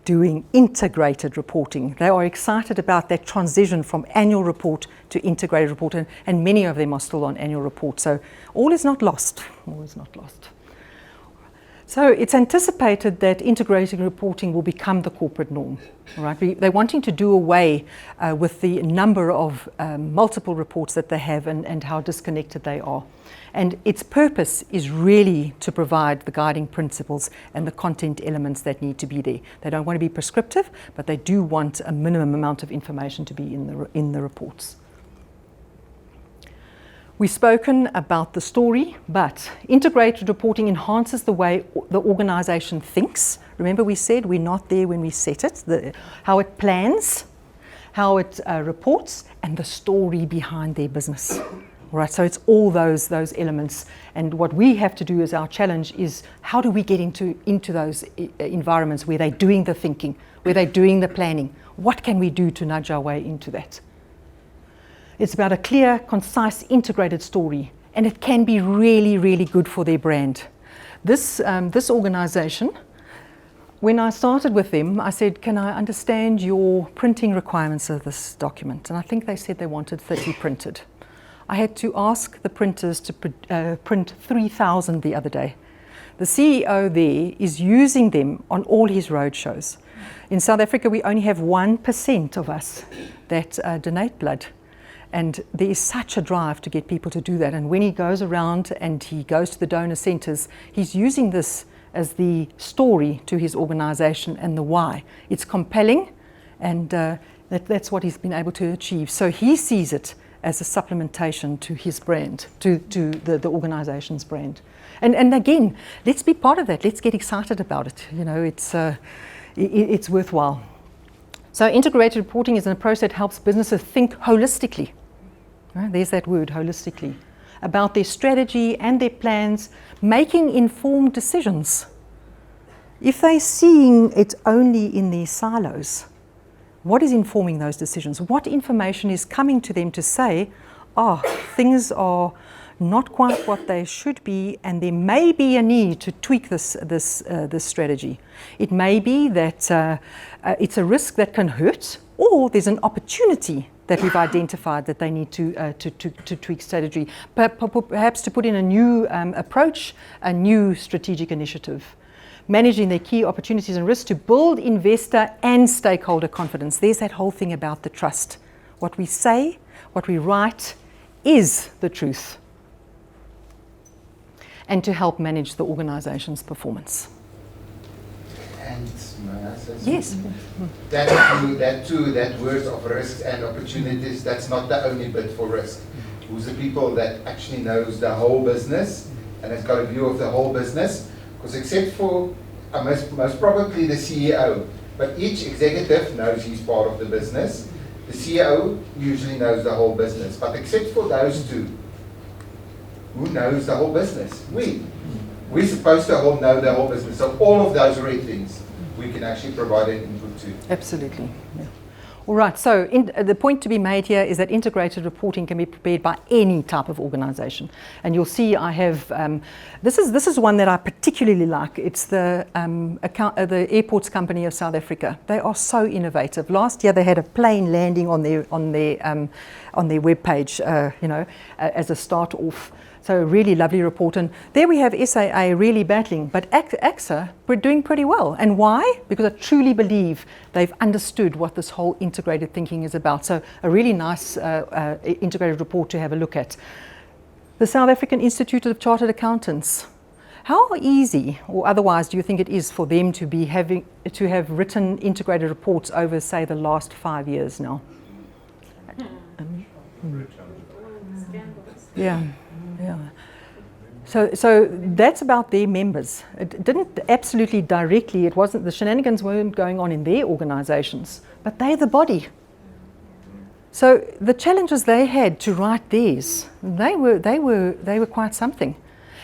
Speaker 2: doing integrated reporting. They are excited about that transition from annual report to integrated report, and many of them are still on annual report. So all is not lost. All is not lost. So it's anticipated that integrated reporting will become the corporate norm. All right? They're wanting to do away with the number of multiple reports that they have and how disconnected they are. And its purpose is really to provide the guiding principles and the content elements that need to be there. They don't want to be prescriptive, but they do want a minimum amount of information to be in the reports. We've spoken about the story, but integrated reporting enhances the way the organization thinks. Remember, we said we're not there when we set it, how it plans, how it reports, and the story behind their business. All right, so it's all those elements. And what we have to do as our challenge is how do we get into those environments where they're doing the thinking, where they're doing the planning? What can we do to nudge our way into that? It's about a clear, concise, integrated story, and it can be really, really good for their brand. This organization, when I started with them, I said, can I understand your printing requirements of this document? And I think they said they wanted 30 printed. I had to ask the printers to print 3,000 the other day. The CEO there is using them on all his road shows. In South Africa, we only have 1% of us that donate blood. And there is such a drive to get people to do that. And when he goes around and he goes to the donor centers, he's using this as the story to his organization and the why. It's compelling, and that's what he's been able to achieve. So he sees it as a supplementation to his brand, to the organization's brand. And again, let's be part of that. Let's get excited about it. You know, it's worthwhile. So integrated reporting is an approach that helps businesses think holistically. Right? There's that word, holistically, about their strategy and their plans, making informed decisions. If they're seeing it only in their silos, what is informing those decisions? What information is coming to them to say, things are not quite what they should be, and there may be a need to tweak this strategy. It may be that it's a risk that can hurt, or there's an opportunity that we've identified that they need to tweak strategy, perhaps to put in a new approach, a new strategic initiative. Managing their key opportunities and risks to build investor and stakeholder confidence. There's that whole thing about the trust. What we say, what we write is the truth. And to help manage the organization's performance.
Speaker 4: And may I say something?
Speaker 2: Yes.
Speaker 4: That words of risks and opportunities, that's not the only bit for risk. Who's the people that actually knows the whole business and has got a view of the whole business? Because except for most probably the CEO, but each executive knows he's part of the business. The CEO usually knows the whole business, but except for those two, who knows the whole business? We're supposed to know the whole business. So all of those red things, we can actually provide an input to.
Speaker 2: Absolutely. Yeah. All right, so the point to be made here is that integrated reporting can be prepared by any type of organization. And you'll see I have, this is one that I particularly like. It's the Airports Company of South Africa. They are so innovative. Last year they had a plane landing on their webpage, as a start off. So a really lovely report. And there we have SAA really battling, but AXA, we're doing pretty well. And why? Because I truly believe they've understood what this whole integrated thinking is about. So a really nice integrated report to have a look at. The South African Institute of Chartered Accountants. How easy or otherwise do you think it is for them to have written integrated reports over, say, the last 5 years now? Yeah. Yeah. So that's about their members. It didn't absolutely directly, it wasn't, the shenanigans weren't going on in their organizations, but they're the body. So the challenges they had to write theirs, they were quite something.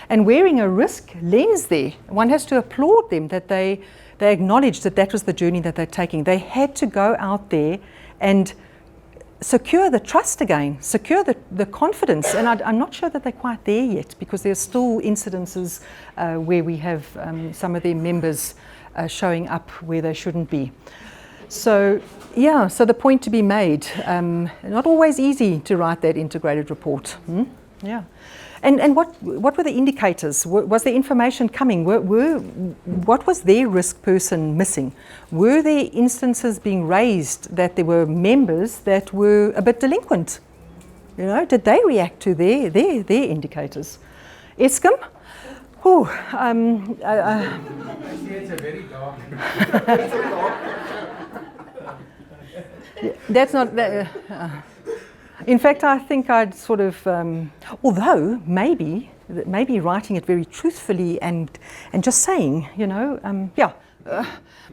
Speaker 2: And wearing a risk lens there, one has to applaud them that they acknowledged that was the journey that they're taking. They had to go out there and secure the trust again, secure the confidence. And I'm not sure that they're quite there yet, because there's still incidences where we have some of their members showing up where they shouldn't be. So yeah, so the point to be made, not always easy to write that integrated report. Yeah. And what were the indicators? Was the information coming? What was their risk person missing? Were there instances being raised that there were members that were a bit delinquent? You know, did they react to their indicators? Eskom?
Speaker 5: It's a very dark.
Speaker 2: That's not. In fact, I think I'd sort of, although maybe writing it very truthfully and just saying,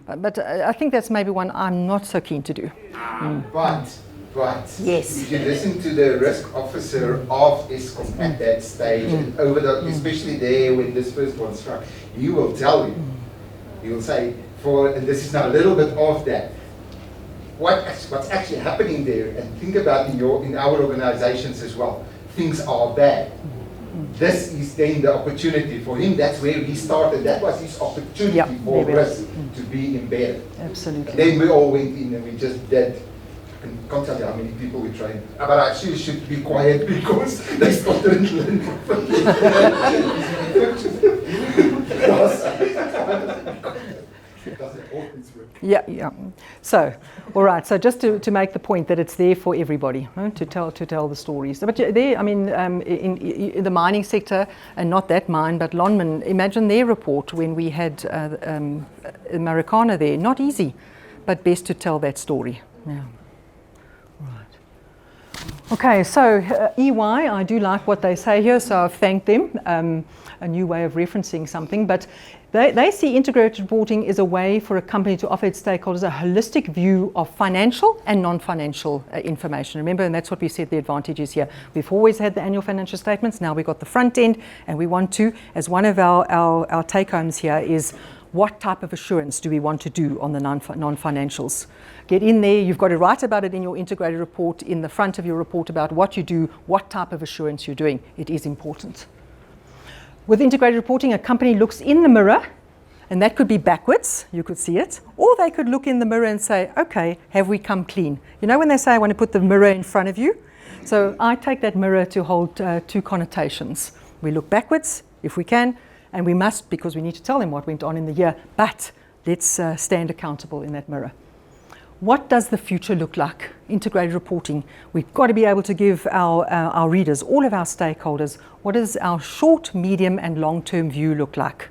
Speaker 2: but I think that's maybe one I'm not so keen to do.
Speaker 4: But
Speaker 2: yes,
Speaker 4: if you listen to the risk officer of Eskom at that stage, and especially there when this first one struck, he will tell you, he will say, and this is now a little bit of that, what's actually happening there, and think about in our organizations as well, things are bad. this is then the opportunity for him. That's where he started. That was his opportunity for risk to be embedded.
Speaker 2: Absolutely.
Speaker 4: Then we all went in and we just did. I can't tell you how many people we trained. But I actually should be quiet because they started learning.
Speaker 2: Yeah, yeah. So, all right. So just to make the point that it's there for everybody, to tell the stories. But there, I mean, in the mining sector, and not that mine, but Lonmin. Imagine their report when we had Marikana there. Not easy, but best to tell that story. Yeah. Okay, so EY, I do like what they say here, so I've thanked them. A new way of referencing something, but they see integrated reporting as a way for a company to offer its stakeholders a holistic view of financial and non-financial information. Remember, and that's what we said the advantage is here. We've always had the annual financial statements, now we've got the front end, and we want to, as one of our take-homes here is, what type of assurance do we want to do on the non-financials? Get in there, you've got to write about it in your integrated report, in the front of your report about what you do, what type of assurance you're doing. It is important. With integrated reporting, a company looks in the mirror, and that could be backwards, you could see it, or they could look in the mirror and say, okay, have we come clean? You know when they say, I want to put the mirror in front of you? So I take that mirror to hold two connotations. We look backwards, if we can, and we must, because we need to tell them what went on in the year, but let's stand accountable in that mirror. What does the future look like? Integrated reporting. We've got to be able to give our readers, all of our stakeholders, what does our short, medium, and long-term view look like?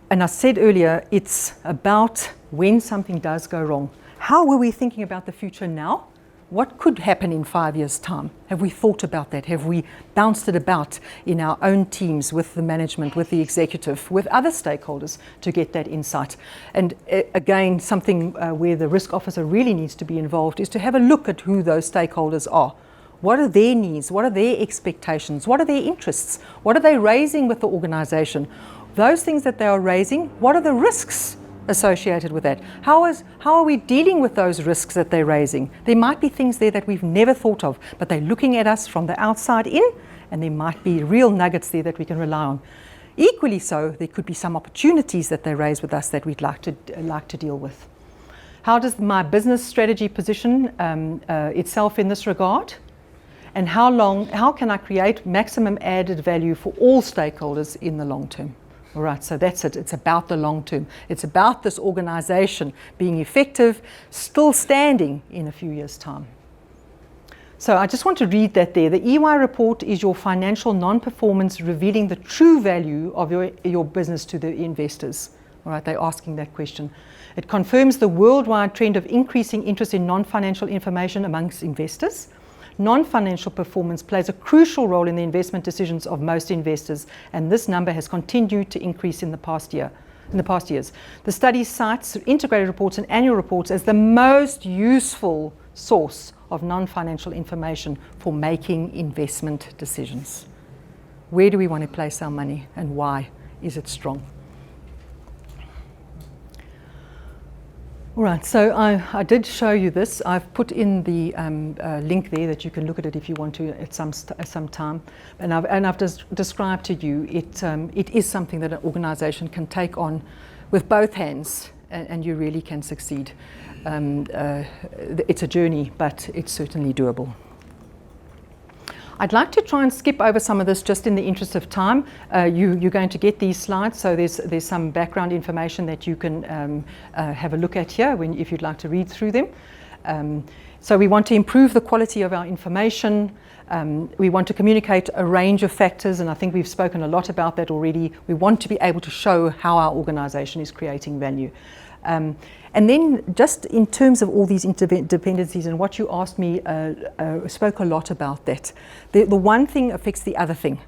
Speaker 2: And I said earlier, it's about when something does go wrong. How were we thinking about the future now? What could happen in 5 years' time? Have we thought about that? Have we bounced it about in our own teams with the management, with the executive, with other stakeholders to get that insight? And again, something where the risk officer really needs to be involved is to have a look at who those stakeholders are. What are their needs? What are their expectations? What are their interests? What are they raising with the organization? Those things that they are raising, what are the risks associated with that? How are we dealing with those risks that they're raising? There might be things there that we've never thought of, but they're looking at us from the outside in, and there might be real nuggets there that we can rely on. Equally so, there could be some opportunities that they raise with us that we'd like to deal with. How does my business strategy position itself in this regard? And how can I create maximum added value for all stakeholders in the long term? All right, so that's it. It's about the long term. It's about this organization being effective, still standing in a few years' time. So I just want to read that there. The EY report is your financial non-performance revealing the true value of your business to the investors. All right, they're asking that question. It confirms the worldwide trend of increasing interest in non-financial information amongst investors. Non-financial performance plays a crucial role in the investment decisions of most investors, and this number has continued to increase in the past years. The study cites integrated reports and annual reports as the most useful source of non-financial information for making investment decisions. Where do we want to place our money, and why is it strong? All right, so I did show you this. I've put in the link there that you can look at it if you want to at some time. And I've described to you it is something that an organization can take on with both hands, and you really can succeed. It's a journey, but it's certainly doable. I'd like to try and skip over some of this just in the interest of time. You're going to get these slides, so there's some background information that you can have a look at here if you'd like to read through them. So we want to improve the quality of our information. We want to communicate a range of factors, and I think we've spoken a lot about that already. We want to be able to show how our organization is creating value. And then just in terms of all these interdependencies and what you asked me, spoke a lot about that. The one thing affects the other thing.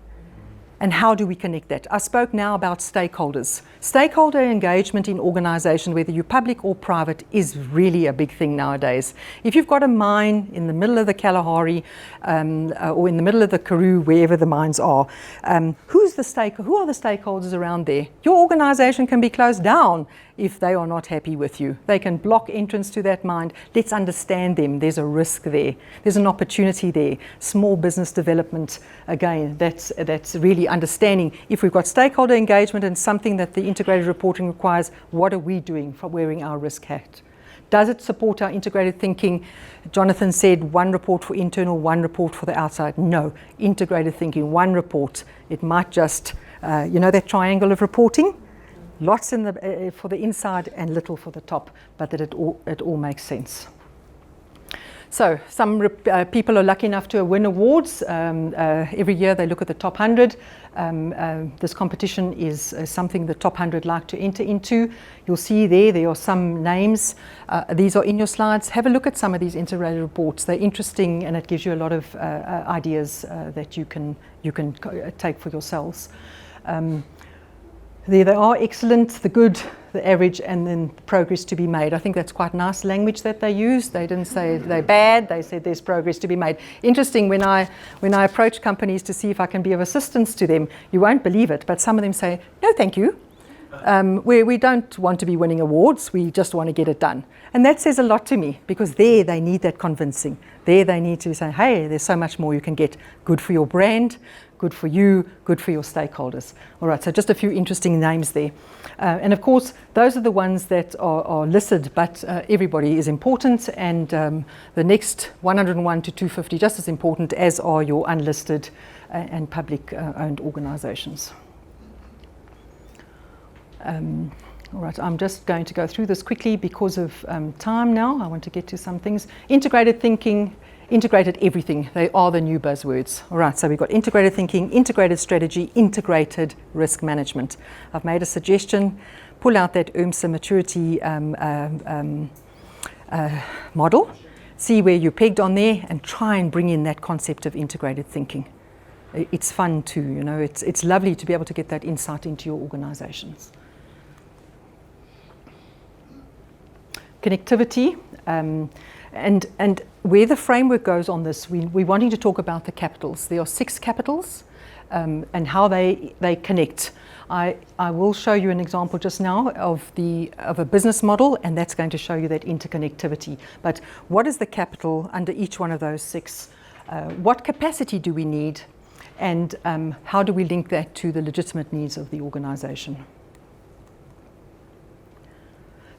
Speaker 2: And how do we connect that? I spoke now about stakeholders. Stakeholder engagement in organization, whether you're public or private, is really a big thing nowadays. If you've got a mine in the middle of the Kalahari or in the middle of the Karoo, wherever the mines are, who are the stakeholders around there? Your organization can be closed down if they are not happy with you. They can block entrance to that mind. Let's understand them. There's a risk there. There's an opportunity there. Small business development, again, that's really understanding. If we've got stakeholder engagement and something that the integrated reporting requires, what are we doing for wearing our risk hat? Does it support our integrated thinking? Jonathan said one report for internal, one report for the outside. No, integrated thinking, one report. It might just, that triangle of reporting? Lots in the, for the inside and little for the top, but that it all makes sense. So some people are lucky enough to win awards. Every year they look at the top 100. This competition is something the top 100 like to enter into. You'll see there are some names. These are in your slides. Have a look at some of these integrated reports. They're interesting and it gives you a lot of ideas that you can take for yourselves. There they are, excellent, the good, the average, and then progress to be made. I think that's quite nice language that they use. They didn't say they're bad, they said there's progress to be made. Interesting, when I approach companies to see if I can be of assistance to them, you won't believe it, but some of them say, no thank you. We don't want to be winning awards, we just want to get it done. And that says a lot to me, because there they need that convincing. There they need to say, hey, there's so much more you can get. Good for your brand, good for you, good for your stakeholders. All right, so just a few interesting names there. And of course, those are the ones that are listed, but everybody is important, and the next 101 to 250 just as important, as are your unlisted and public owned organizations. All right, I'm just going to go through this quickly because of time now. I want to get to some things. Integrated thinking, integrated everything. They are the new buzzwords. All right, so we've got integrated thinking, integrated strategy, integrated risk management. I've made a suggestion. Pull out that UMSA maturity model, see where you're pegged on there, and try and bring in that concept of integrated thinking. It's fun too, you know, it's lovely to be able to get that insight into your organizations. Connectivity, and where the framework goes on this, we're wanting to talk about the capitals. There are 6 capitals and how they connect. I will show you an example just now of a business model, and that's going to show you that interconnectivity. But what is the capital under each one of those 6? What capacity do we need? And how do we link that to the legitimate needs of the organization?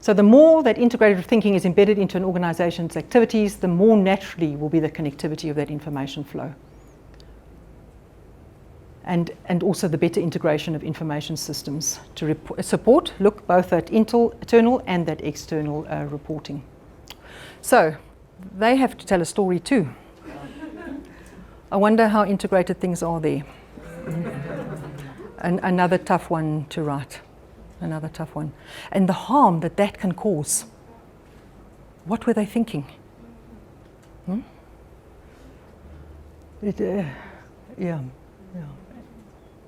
Speaker 2: So the more that integrated thinking is embedded into an organization's activities, the more naturally will be the connectivity of that information flow. And also the better integration of information systems to support, look both at internal and that external reporting. So they have to tell a story too. I wonder how integrated things are there. And another tough one to write. Another tough one. And the harm that can cause. What were they thinking? Yeah.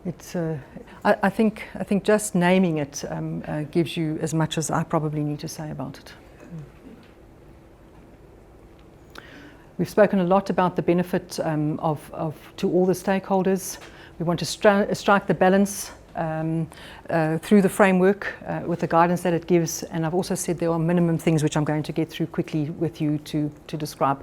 Speaker 2: It's. I think just naming it gives you as much as I probably need to say about it. We've spoken a lot about the benefit to all the stakeholders. We want to strike the balance through the framework with the guidance that it gives, and I've also said there are minimum things which I'm going to get through quickly with you to describe.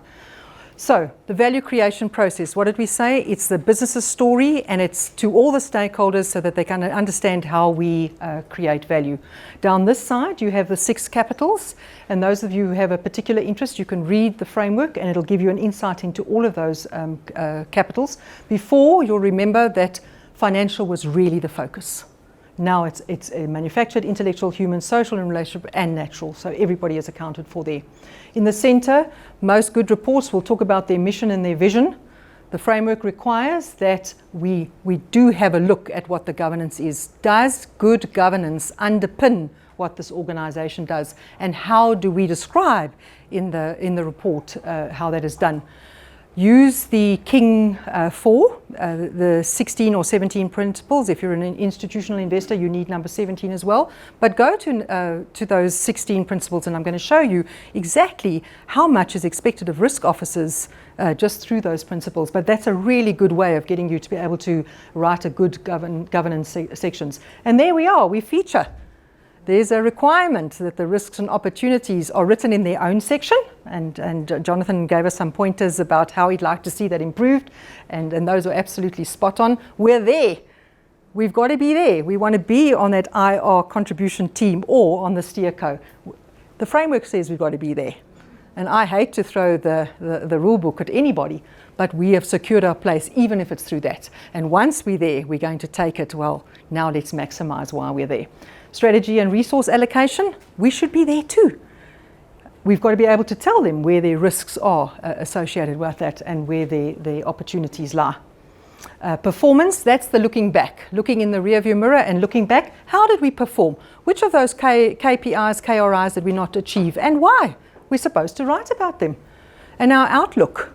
Speaker 2: So the value creation process, what did we say? It's the business's story, and it's to all the stakeholders so that they can understand how we create value. Down this side you have the 6 capitals, and those of you who have a particular interest, you can read the framework and it'll give you an insight into all of those capitals. Before, you'll remember that financial was really the focus. Now it's manufactured, intellectual, human, social and relationship, and natural. So everybody is accounted for there. In the center, most good reports will talk about their mission and their vision. The framework requires that we do have a look at what the governance is. Does good governance underpin what this organization does? And how do we describe in the report how that is done? Use the King 4, the 16 or 17 principles. If you're an institutional investor, you need number 17 as well. But go to those 16 principles, and I'm going to show you exactly how much is expected of risk officers just through those principles. But that's a really good way of getting you to be able to write a good governance sections. And there we are, we feature. There's a requirement that the risks and opportunities are written in their own section, and Jonathan gave us some pointers about how he'd like to see that improved, and those are absolutely spot on. We're there. We've got to be there. We want to be on that IR contribution team or on the steerco. The framework says we've got to be there. And I hate to throw the rule book at anybody, but we have secured our place, even if it's through that. And once we're there, we're going to take it, well, now let's maximize while we're there. Strategy and resource allocation, we should be there too. We've got to be able to tell them where their risks are associated with that and where their opportunities lie. Performance, that's the looking back, looking in the rearview mirror and looking back. How did we perform? Which of those KPIs, KRIs did we not achieve, and why? We're supposed to write about them. And our outlook,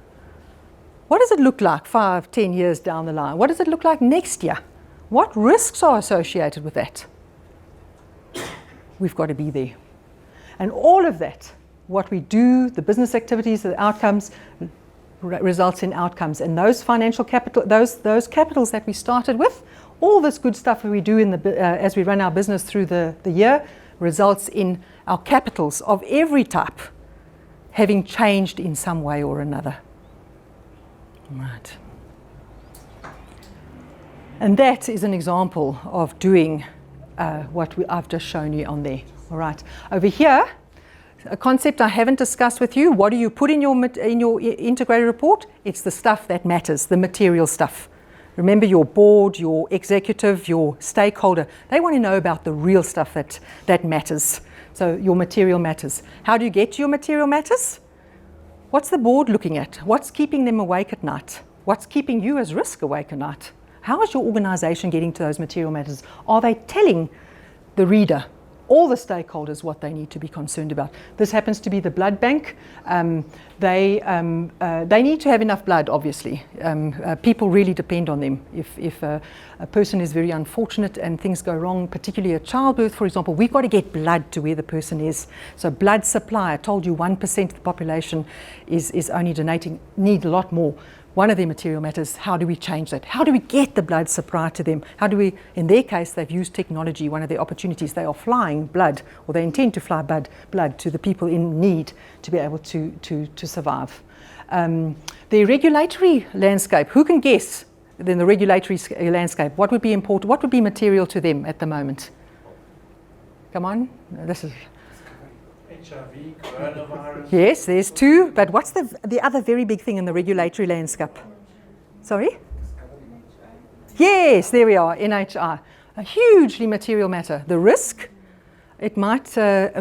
Speaker 2: what does it look like 5, 10 years down the line? What does it look like next year? What risks are associated with that? We've got to be there. And all of that, what we do, the business activities, the outcomes, results in outcomes. And those financial capital, those capitals that we started with, all this good stuff that we do as we run our business through the year, results in our capitals of every type having changed in some way or another. Right. And that is an example of doing what I've just shown you on there. All right. Over here, a concept I haven't discussed with you. What do you put in your integrated report? It's the stuff that matters, the material stuff. Remember, your board, your executive, your stakeholder, they want to know about the real stuff that matters. So your material matters. How do you get to your material matters? What's the board looking at? What's keeping them awake at night? What's keeping you as risk awake at night? How is your organization getting to those material matters? Are they telling the reader, all the stakeholders, what they need to be concerned about? This happens to be the blood bank. They need to have enough blood, obviously. People really depend on them. If a person is very unfortunate and things go wrong, particularly at childbirth, for example, we've got to get blood to where the person is. So blood supply, I told you 1% of the population is only donating, need a lot more. One of their material matters, how do we change that? How do we get the blood supply to them? How do we, in their case, they've used technology, one of their opportunities, they are flying blood, or they intend to fly blood to the people in need to be able to survive. The regulatory landscape, who can guess then the regulatory landscape? What would be important, what would be material to them at the moment? Come on, this is...
Speaker 1: HIV, coronavirus.
Speaker 2: Yes, there's two, but what's the other very big thing in the regulatory landscape? Sorry? Yes, there we are, NHI. A hugely material matter. The risk, it might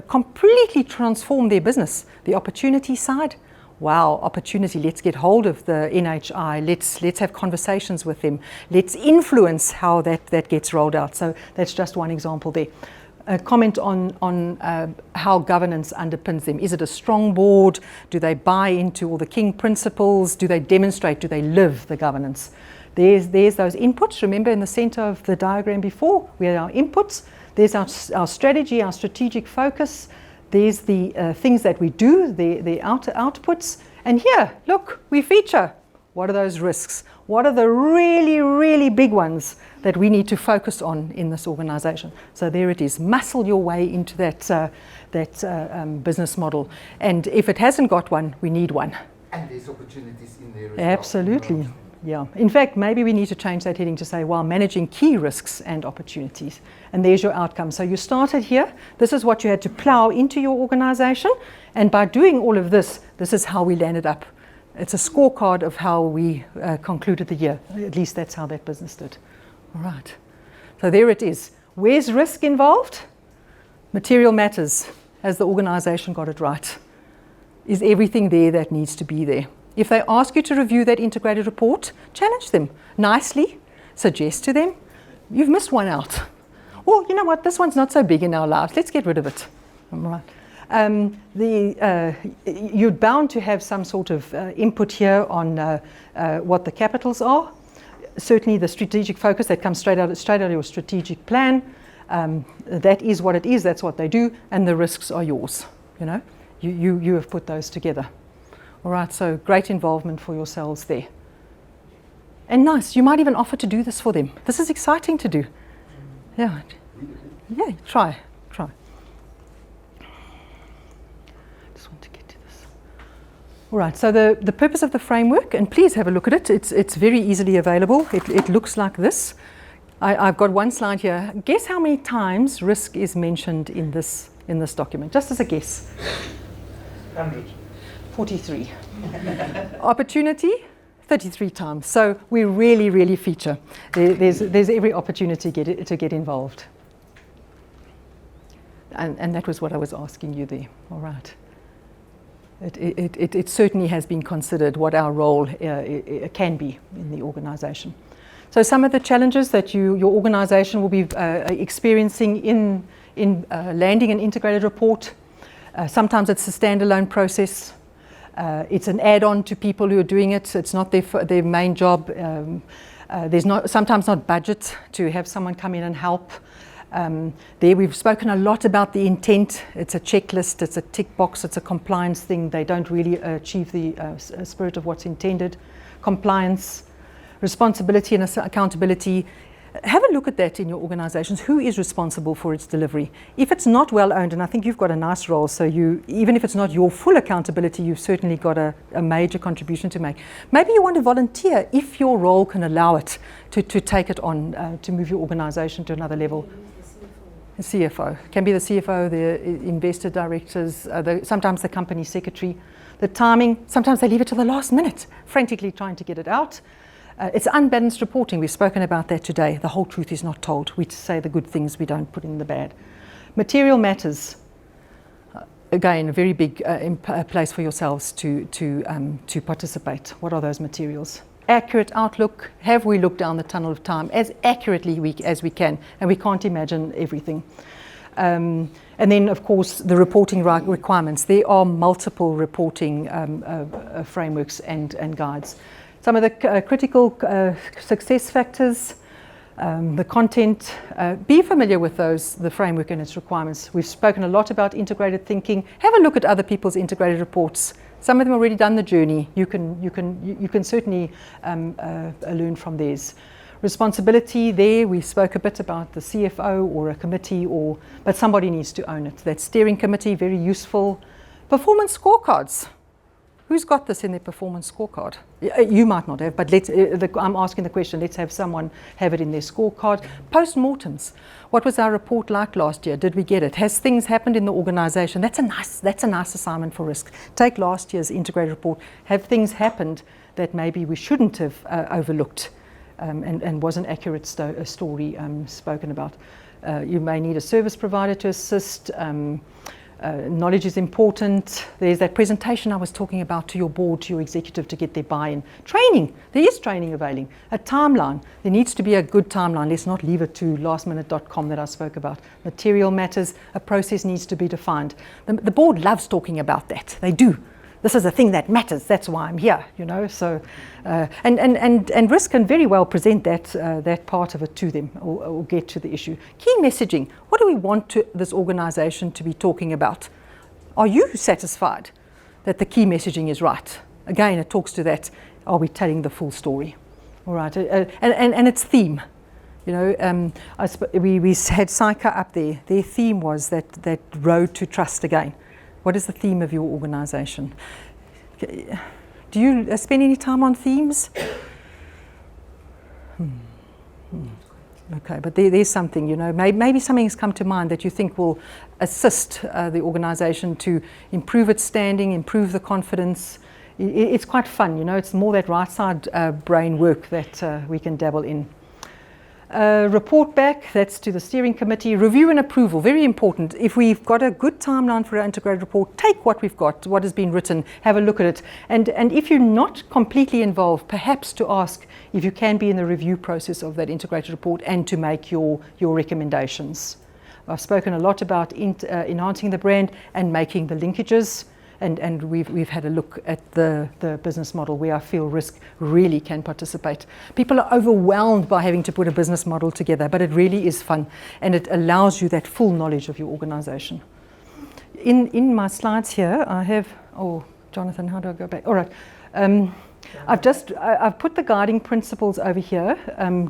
Speaker 2: completely transform their business. The opportunity side, wow, opportunity, let's get hold of the NHI, let's have conversations with them, let's influence how that gets rolled out. So that's just one example there. A comment on how governance underpins them. Is it a strong board? Do they buy into all the King principles? Do they demonstrate? Do they live the governance? There's those inputs. Remember in the center of the diagram before, we had our inputs. There's our strategy, our strategic focus. There's the things that we do, the outputs. And here, look, we feature. What are those risks? What are the really, really big ones that we need to focus on in this organization? So there it is. Muscle your way into that business model. And if it hasn't got one, we need one.
Speaker 4: And there's opportunities in there as
Speaker 2: Absolutely.
Speaker 4: well.
Speaker 2: Yeah. In fact, maybe we need to change that heading to say, while managing key risks and opportunities. And there's your outcome. So you started here. This is what you had to plow into your organization. And by doing all of this, this is how we landed up. It's a scorecard of how we concluded the year. At least that's how that business did. All right. So there it is. Where's risk involved? Material matters. Has the organization got it right? Is everything there that needs to be there? If they ask you to review that integrated report, challenge them nicely. Suggest to them, you've missed one out. Or, you know what, this one's not so big in our lives. Let's get rid of it. All right. You're bound to have some sort of input here on what the capitals are. Certainly the strategic focus that comes straight out of your strategic plan. That is what it is, that's what they do, and the risks are yours. You know, you have put those together. All right, so great involvement for yourselves there. And nice, you might even offer to do this for them. This is exciting to do. Yeah, try. All right, so the purpose of the framework, and please have a look at it. It's very easily available. It looks like this. I've got one slide here. Guess how many times risk is mentioned in this document, just as a guess.
Speaker 1: 100.
Speaker 2: 43. Opportunity, 33 times. So we really feature. There's every opportunity to get involved. And that was what I was asking you there. All right. It certainly has been considered what our role can be in the organisation. So some of the challenges that your organisation will be experiencing in landing an integrated report. Sometimes it's a standalone process. It's an add-on to people who are doing it. It's not their main job. There's sometimes not budget to have someone come in and help. There we've spoken a lot about the intent. It's a checklist, it's a tick box, it's a compliance thing. They don't really achieve the spirit of what's intended. Compliance, responsibility and accountability. Have a look at that in your organizations. Who is responsible for its delivery? If it's not well owned, and I think you've got a nice role, so even if it's not your full accountability, you've certainly got a major contribution to make. Maybe you want to volunteer if your role can allow it to take it on, to move your organization to another level. The CFO. Can be the CFO, the investor directors, sometimes the company secretary. The timing, sometimes they leave it to the last minute, frantically trying to get it out. It's unbalanced reporting. We've spoken about that today. The whole truth is not told. We say the good things, we don't put in the bad. Material matters. Again, a very big place for yourselves to participate. What are those materials? Accurate outlook. Have we looked down the tunnel of time as accurately as we can? And we can't imagine everything. And then, of course, the reporting requirements. There are multiple reporting frameworks and guides. Some of the critical success factors, the content, be familiar with the framework and its requirements. We've spoken a lot about integrated thinking. Have a look at other people's integrated reports. Some of them have already done the journey. You can certainly learn from theirs. Responsibility there, we spoke a bit about the CFO or a committee, but somebody needs to own it. That steering committee, very useful. Performance scorecards. Who's got this in their performance scorecard? You might not have, but I'm asking the question, let's have someone have it in their scorecard. Post-mortems. What was our report like last year? Did we get it? Has things happened in the organisation? That's a nice assignment for risk. Take last year's integrated report. Have things happened that maybe we shouldn't have overlooked and was an accurate story spoken about? You may need a service provider to assist. Knowledge is important. There's that presentation I was talking about to your board, to your executive, to get their buy-in. Training. There is training availing. A timeline. There needs to be a good timeline. Let's not leave it to lastminute.com that I spoke about. Material matters. A process needs to be defined. The board loves talking about that. They do. This is a thing that matters. That's why I'm here, you know. So, and risk can very well present that part of it to them, or get to the issue. Key messaging. What do we want this organisation to be talking about? Are you satisfied that the key messaging is right? Again, it talks to that. Are we telling the full story? All right, and its theme. You know, we had SICA up there. Their theme was that road to trust again. What is the theme of your organisation? Do you spend any time on themes? Okay, but there's something, you know, maybe something has come to mind that you think will assist the organisation to improve its standing, improve the confidence. It's quite fun, you know, it's more that right side brain work that we can dabble in. Report back, that's to the steering committee. Review and approval, very important. If we've got a good timeline for our integrated report, take what we've got, what has been written, have a look at it. And if you're not completely involved, perhaps to ask if you can be in the review process of that integrated report and to make your recommendations. I've spoken a lot about enhancing the brand and making the linkages. And we've had a look at the business model where I feel risk really can participate. People are overwhelmed by having to put a business model together, but it really is fun, and it allows you that full knowledge of your organisation. In my slides here, I have, Jonathan, how do I go back? All right. I've put the guiding principles over here,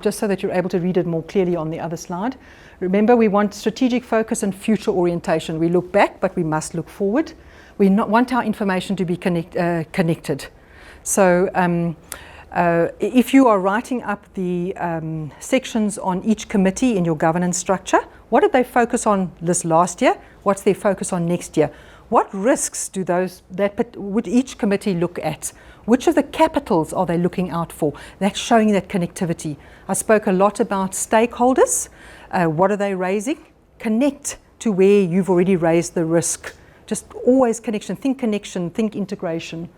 Speaker 2: just so that you're able to read it more clearly on the other slide. Remember, we want strategic focus and future orientation. We look back, but we must look forward. We want our information to be connected. So if you are writing up the sections on each committee in your governance structure, what did they focus on this last year? What's their focus on next year? What risks do would each committee look at? Which of the capitals are they looking out for? That's showing that connectivity. I spoke a lot about stakeholders. What are they raising? Connect to where you've already raised the risk. Just always connection, think integration.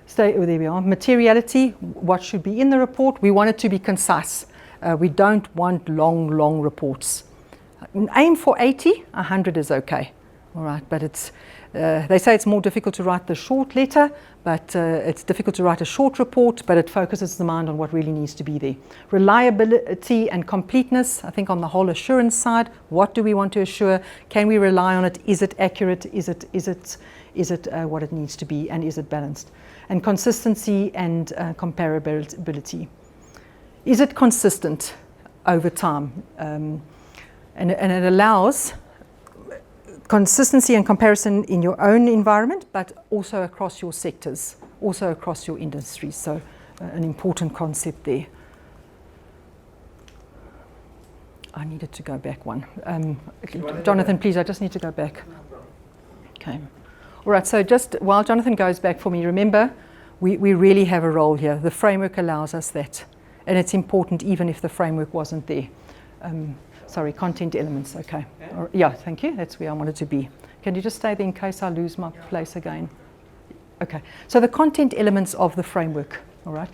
Speaker 2: So there we are. Materiality, what should be in the report? We want it to be concise. We don't want long reports. Aim for 80, 100 is okay. All right, but it's, they say it's more difficult to write the short letter, but it's difficult to write a short report, but it focuses the mind on what really needs to be there. Reliability and completeness, I think on the whole assurance side, what do we want to assure? Can we rely on it? Is it accurate? Is it what it needs to be? And is it balanced? And consistency and comparability. Is it consistent over time? And it allows consistency and comparison in your own environment, but also across your sectors, also across your industries. So an important concept there. I needed to go back one. Jonathan, please, I just need to go back. Okay. All right, so just while Jonathan goes back for me, remember, we really have a role here. The framework allows us that. And it's important even if the framework wasn't there. Sorry, content elements, okay. Yeah, thank you, that's where I wanted to be. Can you just stay there in case I lose my place again? Okay, so the content elements of the framework, all right.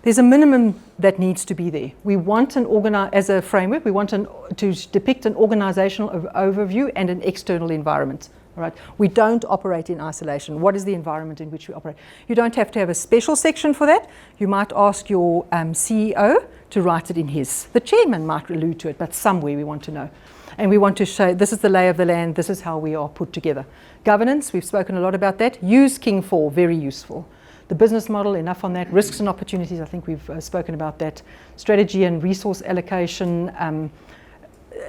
Speaker 2: There's a minimum that needs to be there. We want as a framework, we want to depict an organizational overview and an external environment. All right. We don't operate in isolation. What is the environment in which we operate? You don't have to have a special section for that. You might ask your CEO to write it in his. The chairman might allude to it, but somewhere we want to know. And we want to show this is the lay of the land, this is how we are put together. Governance, we've spoken a lot about that. Use King 4, very useful. The business model, enough on that. Risks and opportunities, I think we've spoken about that. Strategy and resource allocation.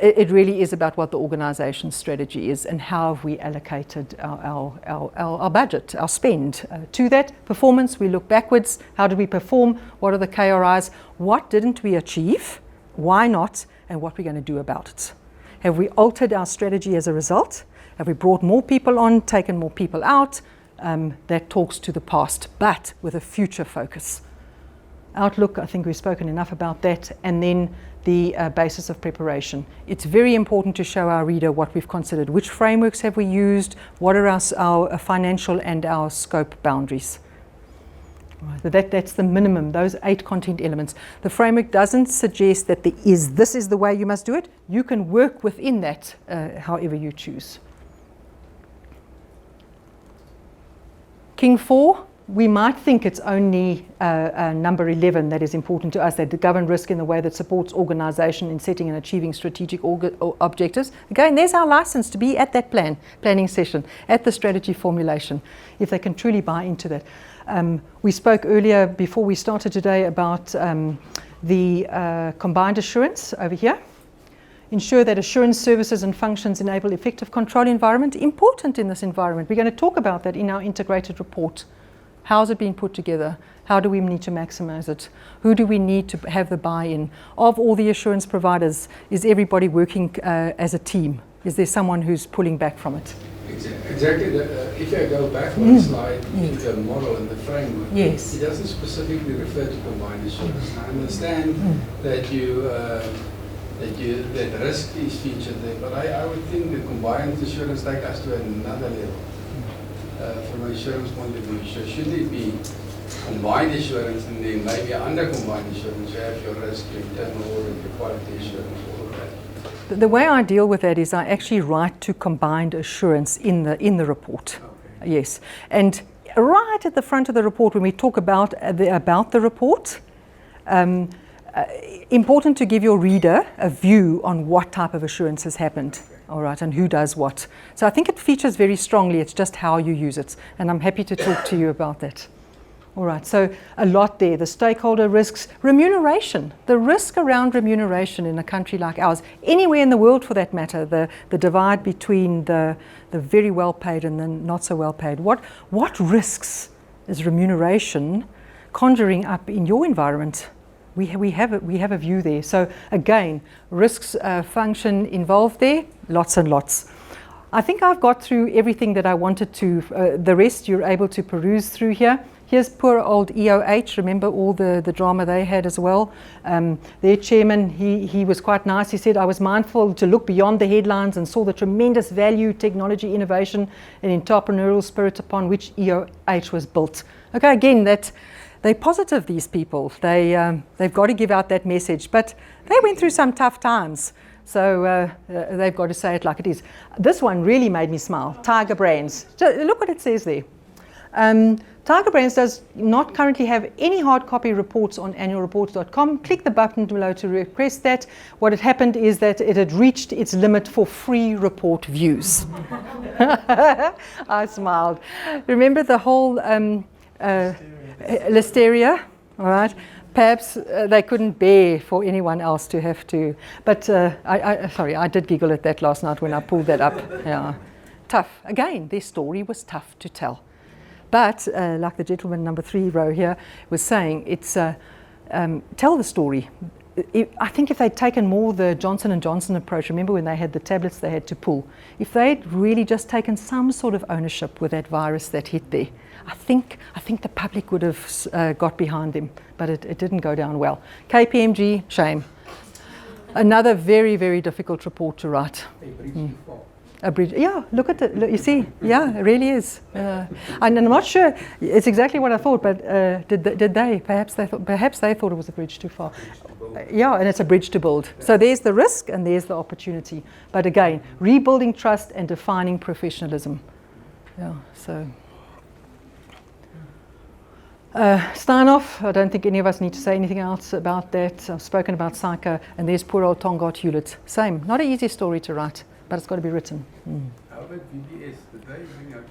Speaker 2: It really is about what the organization's strategy is and how have we allocated our budget, our spend to that. Performance, we look backwards. How did we perform? What are the KRIs? What didn't we achieve? Why not? And what we're going to do about it. Have we altered our strategy as a result? Have we brought more people on, taken more people out? That talks to the past, but with a future focus. Outlook, I think we've spoken enough about that. And then the basis of preparation. It's very important to show our reader what we've considered. Which frameworks have we used? What are our financial and our scope boundaries? Right, that's the minimum, those 8 content elements. The framework doesn't suggest that this is the way you must do it. You can work within that however you choose. King 4. We might think it's only number 11 that is important to us, that govern risk in the way that supports organization in setting and achieving strategic objectives. Again, there's our license to be at that planning session, at the strategy formulation, if they can truly buy into that. We spoke earlier, before we started today, about the combined assurance over here. Ensure that assurance services and functions enable effective control environment. Important in this environment. We're going to talk about that in our integrated report. How is it being put together? How do we need to maximize it? Who do we need to have the buy-in? Of all the assurance providers, is everybody working as a team? Is there someone who's pulling back from it?
Speaker 5: Exactly. If I go back one slide into the model and the framework, it doesn't specifically refer to combined assurance. I understand that that risk is featured there, but I would think the combined assurance takes us to another level. From an assurance point of view, so should it be combined assurance and then maybe under combined assurance you have your risk, your internal audit, your quality assurance, all of that?
Speaker 2: The way I deal with that is I actually write to combined assurance in the report. Okay. Yes, and right at the front of the report when we talk about the report, important to give your reader a view on what type of assurance has happened. All right, and who does what. So I think it features very strongly. It's just how you use it. And I'm happy to talk to you about that. All right, so a lot there. The stakeholder risks, remuneration, the risk around remuneration in a country like ours, anywhere in the world for that matter, the divide between the very well paid and the not so well paid. What risks is remuneration conjuring up in your environment? We have a view there. So again, risks function involved there, lots and lots. I think I've got through everything that I wanted to. The rest you're able to peruse through here. Here's poor old EOH. Remember all the drama they had as well. Their chairman, he was quite nice. He said, I was mindful to look beyond the headlines and saw the tremendous value, technology, innovation, and entrepreneurial spirit upon which EOH was built. Okay, again, they're positive, these people. They've got to give out that message. But they went through some tough times. So they've got to say it like it is. This one really made me smile. Tiger Brands. Look what it says there. Tiger Brands does not currently have any hard copy reports on annualreports.com. Click the button below to request that. What had happened is that it had reached its limit for free report views. I smiled. Remember the whole listeria, all right? Perhaps they couldn't bear for anyone else to have to. But sorry, I did giggle at that last night when I pulled that up. Yeah, tough. Again, their story was tough to tell. But like the gentleman number 3 row here was saying, it's tell the story. I think if they'd taken more the Johnson & Johnson approach, remember when they had the tablets they had to pull, if they'd really just taken some sort of ownership with that virus that hit there, I think the public would have got behind them, but it didn't go down well. KPMG, shame. Another very, very difficult report to write. A bridge, yeah, look at it, you see, yeah, it really is. And I'm not sure, it's exactly what I thought, but did they, perhaps they thought it was a bridge too far. Yeah, and it's a bridge to build. So there's the risk and there's the opportunity. But again, rebuilding trust and defining professionalism. Yeah, so. Steinhoff, I don't think any of us need to say anything else about that. I've spoken about Psycho, and there's poor old Tongaat Hewlett. Same, not an easy story to write, but it's got to be written.
Speaker 5: How about VBS? Did they bring out?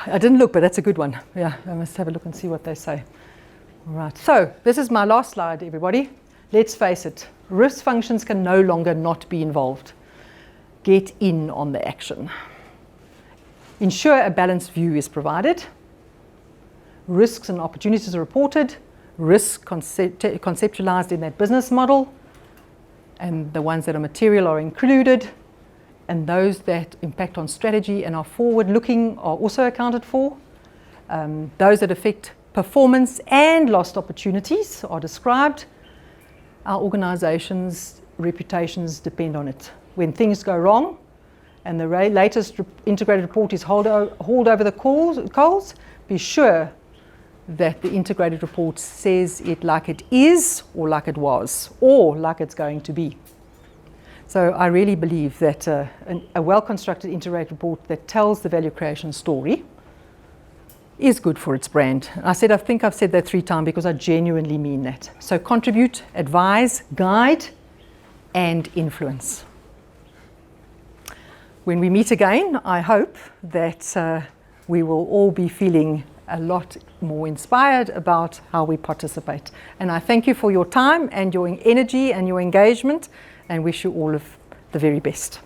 Speaker 2: I didn't look, but that's a good one. Yeah, I must have a look and see what they say. All right, so this is my last slide, everybody. Let's face it, risk functions can no longer not be involved. Get in on the action. Ensure a balanced view is provided. Risks and opportunities are reported. Risks conceptualized in that business model. And the ones that are material are included. And those that impact on strategy and are forward-looking are also accounted for. Those that affect performance and lost opportunities are described. Our organization's reputations depend on it. When things go wrong and the latest integrated report is hauled over the coals, be sure that the integrated report says it like it is, or like it was, or like it's going to be. So I really believe that a well-constructed integrated report that tells the value creation story is good for its brand. I think I've said that 3 times because I genuinely mean that. So contribute, advise, guide, and influence. When we meet again, I hope that we will all be feeling a lot more inspired about how we participate. And I thank you for your time and your energy and your engagement, and wish you all of the very best.